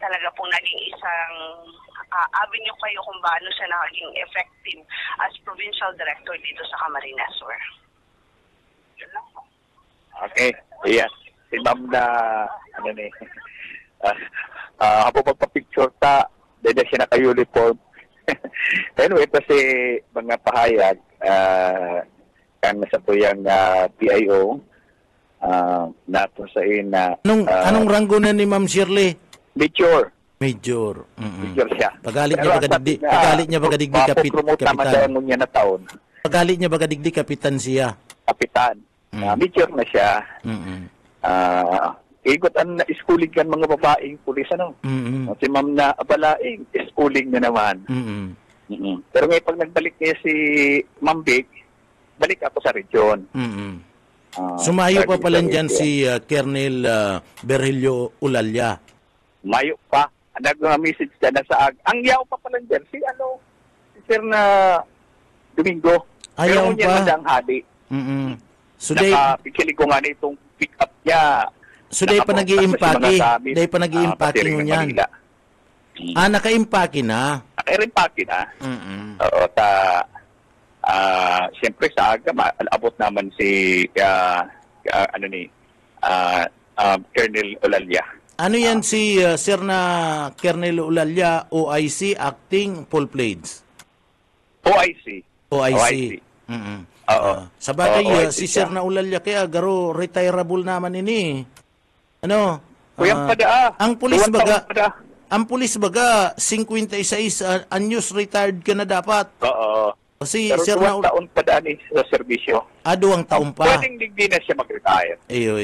Talaga po naging isang avenue kayo kung paano siya naging effective as provincial director dito sa Camarines Sur. Yun lang po. Okay. Yeah. Si Ma'am na, habang magpa-picture ta, dahil siya naka-uniform, Anyway, kasi mga pahayag, kan sa po yung PIO, nato sa ina. Anong ranggo na ni Ma'am Shirley? Major. Major. Major siya. Pagalit niya bagadigdi kapitan. Naman niya na taon. Pagalit niya bagadigdi kapitan siya. Kapitan. Major na siya. Ikot ang schooling kan mga babaeng pulis, ano? Si ma'am na abalaing, schooling na naman. Pero ngayon pag nagbalik niya si Ma'am Big, balik ako sa region. Sumayo pa pala dyan si Colonel Berhelio Ulalya. Mayo pa. Nag-message dyan na sa ang yaw pa pala dyan, si Sir na Domingo. Ayaw pero pa. Pero hali. So nakapikili ko nga na itong pick up niya. So day pa nag-i-impake. Day pa nag-i-impake mo yan. Naka-impake na. Naka-impake na. Oo, siyempre sa aga, abot naman si Colonel Ulalya. Ano yan si Sir na Colonel Ulalya, OIC, acting, full plates? OIC. Oo. Sa bagay, si siya. Sir na Ulalya kaya garo retireable naman ini. Ano? Kuyang pada. Ang pulis baga 56 anyos retired ka na dapat. Oo. Kasi pero Sir na taon pa daan sa serbisyo. 2 taon pa. Pwedeng digdi na siya mag-retire. Iyo.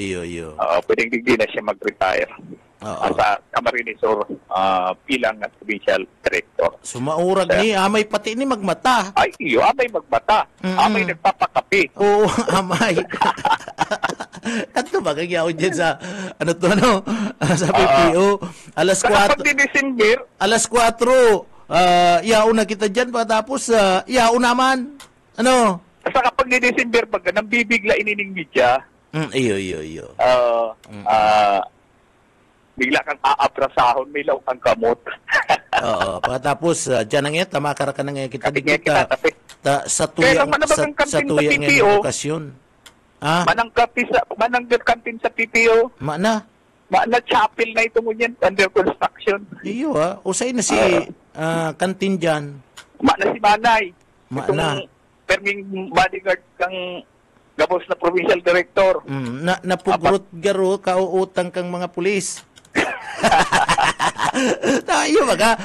Oo, pwedeng digdi na siya mag-retire. Sa Camarines Sur bilang provincial director. Sumaurag ni amay pati ni magmata. Ay, iyo, amay magmata. Amay nagpapakapi. Oo, amay. Kanto ba kagyaw dyan sa sa PPO? Alas 4. Alas 4. Yaon na kita dyan tapos yaon naman. Ano? Sa kapag ni December pag nang bibigla inining media. Iyo. Bigla kang aaprasahon, may law kang kamot. Oo, pagkatapos dyan ang yan, tamakara ka na ngayon kita sa tuyang ngayon okasyon. Manang kantin sa PPO. Mana chapel na ito mo yan, under construction. Iyo usay na si kantin dyan. Mana si Manay. Mana. Perming bodyguard kang gabos na provincial director. Napugrot garo, kauutang kang mga pulis. Iyo baga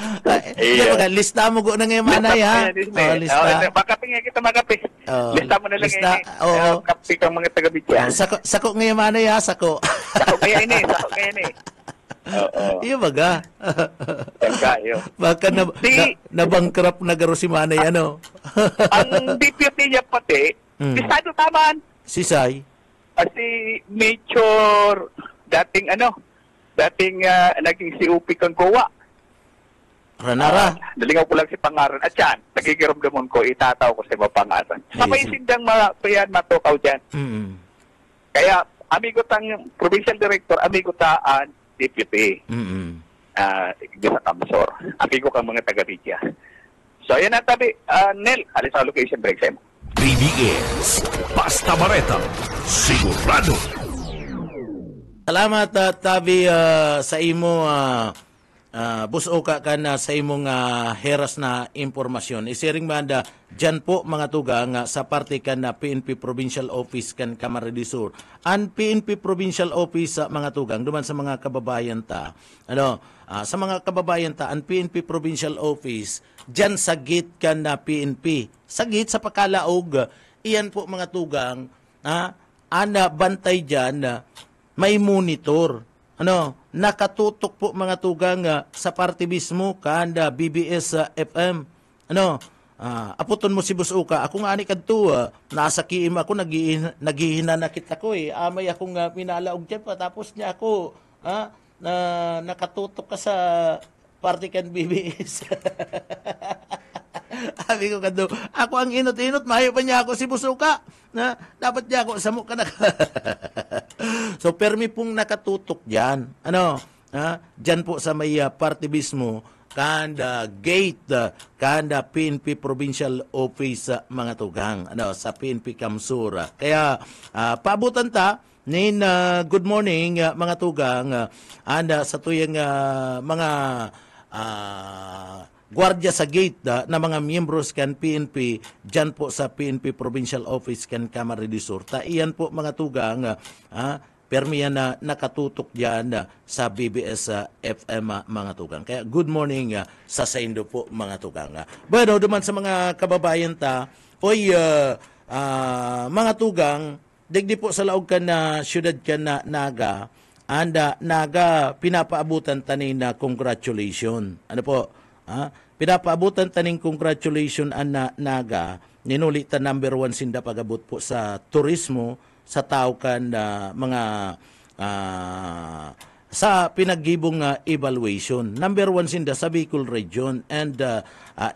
lista mo go na ngayon Manay ha. Lista. Makapi nga kita makapi. Lista mo na lang ngayon. Kapi kang mga taga-bitya. Sako ngayon Manay ha, sako. Sako kaya ini. Iyo baga. Tangkayo. Baka na-bankrupt na garo si Manay ano. Ang deputy niya pati, Bisado taman. Si Sai? Si Major, dating naging si Upi kang Gowa. Ranara? Nalingaw ko lang si pangaran. At yan, nagigiramdamon ko, itataw ko sa mga pangaran. Sabay sindang matukaw dyan. Kaya, amigo tang provincial director, amigo taan deputy. Sa Kamsor. Amigo kang mga taga-Ridya. So, yan ang tabi. Nel, alis ang location break sa mo. BBS Basta Bareta, sigurado. Salamat Tabi sa imo busoka ka na sa imong heras na impormasyon. Isiring banda dyan po mga tugang sa parte kan na PNP Provincial Office kan Camarines Sur. Ang PNP Provincial Office sa mga tugang duman sa mga kababayan ta. Sa mga kababayan ta, ang PNP Provincial Office dyan sa gate kan na PNP. Sa gate sa Pakalaog, iyan po mga tugang, ana bantay dyan may monitor. Nakatutok po mga tugang sa parte mismo kanda BBS FM. Aputon mo si Busuka. Ako nga ni kadto, nasa kiim ako, naghihinanakit ako Amay akong minalaog dyan pa. Tapos niya ako, nakatutok ka sa parte kan BBS. Sabi ko kadto, ako ang inot-inot, mayo pa niya ako si Busuka. Dapat niya ako, samok ka na. So, permi pong nakatutok dyan. Dyan po sa may parte mismo, kanda gate, kanda PNP Provincial Office mga tugang, sa PNP Kamsur. Kaya, paabutan ta, good morning mga tugang, sa tuyang mga gwardiya sa gate na mga miyembros kan PNP dyan po sa PNP Provincial Office kan Camarines Sur. Ta iyan po mga tugang permi yan na nakatutok dyan sa BBS FM mga tugang. Kaya good morning sa Saindo po mga tugang. Bueno, duman sa mga kababayan ta, mga tugang, digdi po sa laog ka na syudad ka na Naga, anda Naga pinapaabutan tanin na congratulation. Ano po? Pinapaabutan taning congratulation na Naga, ninulit ta number 1 sinda pagabot po sa turismo, sa tao kan mga sa pinaggibong evaluation. Number 1 sinda sa Bicol Region and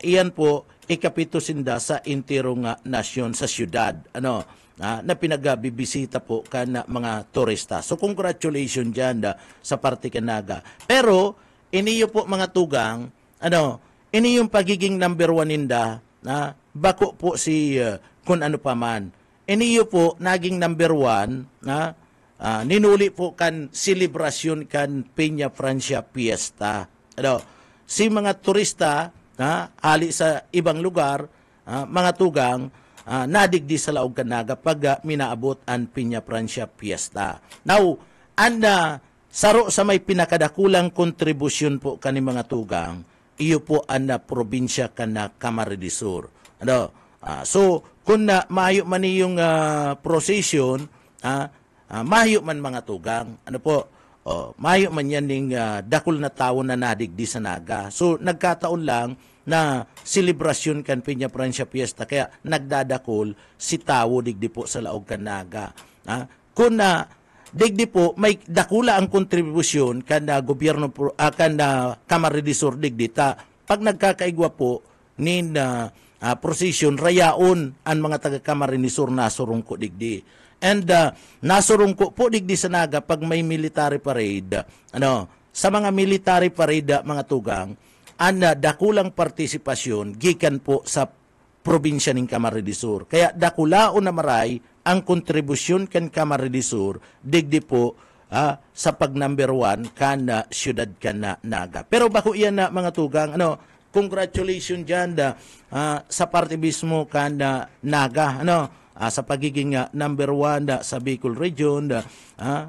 iyan po ikapito sinda sa intirong nasyon sa syudad. Na pinagbibisita po kan mga turista. So congratulations dyan sa parte Naga. Pero iniyo po mga tugang, ini yung pagiging number 1 ninda, bako po si kung ano pa man. Iniyo po naging number 1 ninuli po kan selebrasyon kan Peña Francia Fiesta. Si mga turista ali sa ibang lugar, mga tugang, nadigdi sa laog kan Naga pag minaabot ang Peña Francia Fiesta. Now, saro sa may pinakadakulang kontribusyon po kani mga tugang, iyo po ang probinsya kan Camarines Sur. So, kung mahayo man yung procession, mahayo man mga tugang, mahayo man yan ng dakul na tao na nadigdi sa Naga. So, nagkataon lang na selebrasyon kan Peña Francia Fiesta, kaya nagdadakol si tao digdi po sa laog kan Naga. Kung digdi po, may dakula ang kontribusyon kan gobyerno, kan Camarines Sur digdi ta, pag nagkakaigwa po ni prosesyon, rayaon ang mga taga Camarines Sur nasurong ko digdi. And nasurong ko po digdi sa Naga pag may military parade. Sa mga military parade mga tugang, dakulang partisipasyon gikan po sa probinsya ng Camarines Sur. Kaya dakulaon na maray ang kontribusyon kan Camarines Sur digdi po sa pag number 1 kan syudad kan Naga. Pero bako iyan mga tugang, congratulations dyan sa parte mismo kan Naga, sa pagiging number 1 sa Bicol Region,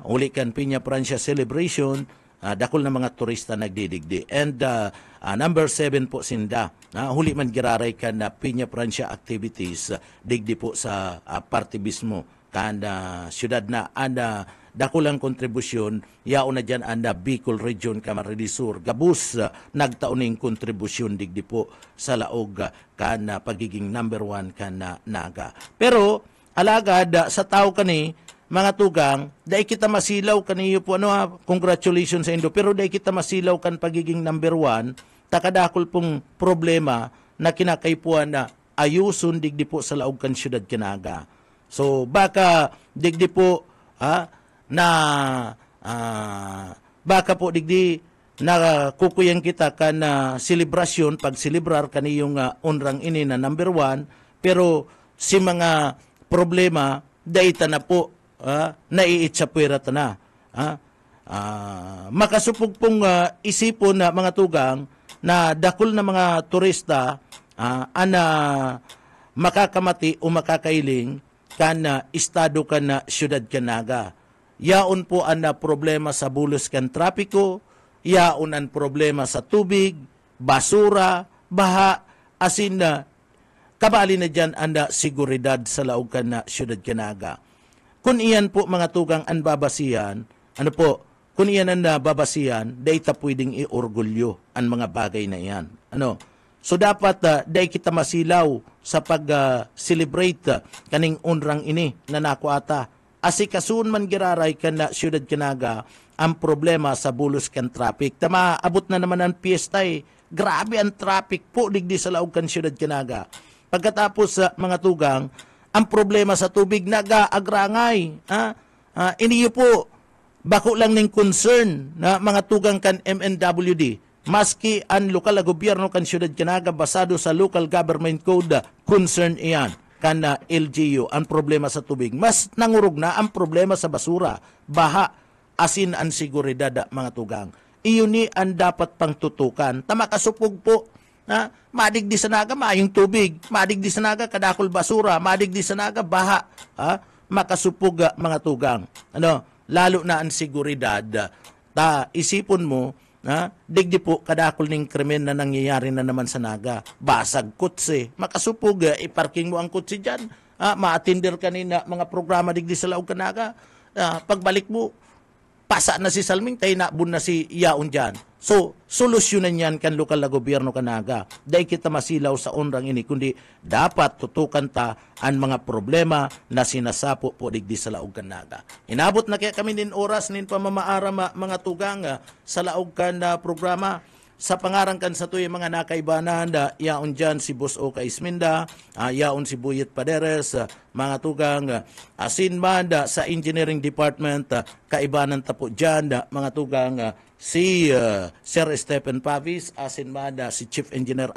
uli kan Peña Francia Celebration, dakol na mga turista nagdidigdi. And number 7 po sinda, huli man giraray kan Peña Francia activities, digdi po sa parte mismo kan syudad na dakulang kontribusyon, yaon na dyan ang Bicol Region, Camarines Sur. Gabus, nagtauning kontribusyon digdi po sa laog kan pagiging number 1 kan Naga. Pero, alagad, sa tao kani, mga tugang, dahil kita masilaw kaniyo po, congratulations sa Indo, pero dahil kita masilaw kan pagiging number 1, takadakol pong problema na kinakaipuan na ayusun digdi po sa laog kan syudad Naga. So, baka digdi po, baka po digdi na kukuyang kita kan selebrasyon pag selebrar kaniyong unrang ini na number 1, pero si mga problema daita na po naiitsapwera ta na. Makasupog pong isipon na mga tugang na dakol na mga turista ana makakamati o makakailing kan estado kan syudad Naga. Yaon po ang problema sa bulos kan trapiko, yaon ang problema sa tubig, basura, baha, asin na kabali na dyan ang seguridad sa laog kan syudad Naga. Kung iyan po mga tugang ang babasihan, kung iyan ang babasihan, dahita pwedeng iorgulyo ang mga bagay na iyan. So dapat dahil kita masilaw sa pag-celebrate kaning unrang ini na nakuata. Asikasun man giraray kan syudad Naga ang problema sa bulos kan traffic. Tama, abot na naman ang piyesta Grabe ang traffic po digdi sa laog kan syudad Naga. Pagkatapos mga tugang, ang problema sa tubig nag-agrangay. Iniyo po, bako lang ng concern na mga tugang kan MNWD. Maski ang lokal na gobyerno kan syudad Naga basado sa local government code, concern iyan kan LGU ang problema sa tubig. Mas nangurog na ang problema sa basura, baha, asin ang seguridad mga tugang. Iyon ni ang dapat pang tutukan. Tama kasupog po Madigdi sa naga, maayong tubig. Madigdi sa naga, kadakol basura. Madigdi sa naga, baha. Makasupog mga tugang. Lalo na ang seguridad. Isipon mo, digdi po kadakol ning krimen na nangyayari na naman sa naga. Basag kutsi. Makasupog, iparking mo ang kutsi dyan. Ma-attender kanina mga programa digdi sa laog kanaga. Pagbalik mo, pasa na si Salming, tayo naabun na si Yaon dyan. So, solusyonan yan kan lokal na gobyerno kanaga. Dahil kita masilaw sa onrang ini, kundi dapat tutukan ta ang mga problema na sinasapo po digdi sa laog kanaga. Inabot na kaya kami din oras nin pamamaara mga tugang sa laog kan programa. Sa pangarang kan sa tuyo mga nakaibanan, yaon dyan si Boss Oka Isminda, yaon si Buyet Paderes, mga tugang, asin man sa engineering department, kaibanan tapo dyan, mga tugang, si Sir Stephen Pavis, asin man si Chief Engineer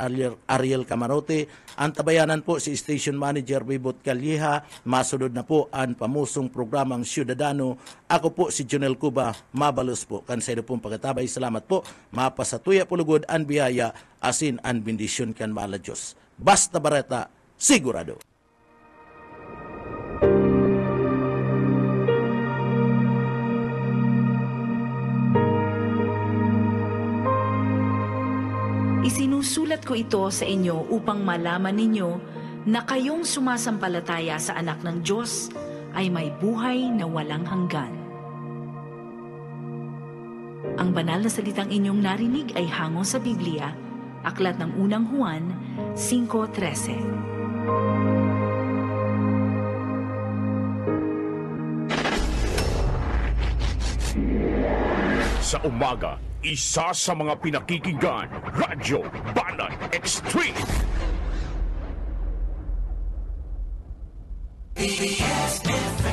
Ariel Camarote, ang tabayanan po si Station Manager Bibot Calleja, masunod na po ang pamusong programang Ciudadano. Ako po si Jonel Cuba, mabalos po, kansaya pong pagkatabay, salamat po, mapasatuya pulugod ang biyaya, asin ang bendisyon kan mala Diyos. Basta Bareta, sigurado. Isinusulat ko ito sa inyo upang malaman ninyo na kayong sumasampalataya sa anak ng Diyos ay may buhay na walang hanggan. Ang banal na salitang inyong narinig ay hango sa Biblia, aklat ng unang Juan 5:13. Sa umaga, isa sa mga pinakikinggan, Radyo Banat Extreme. PBS FM.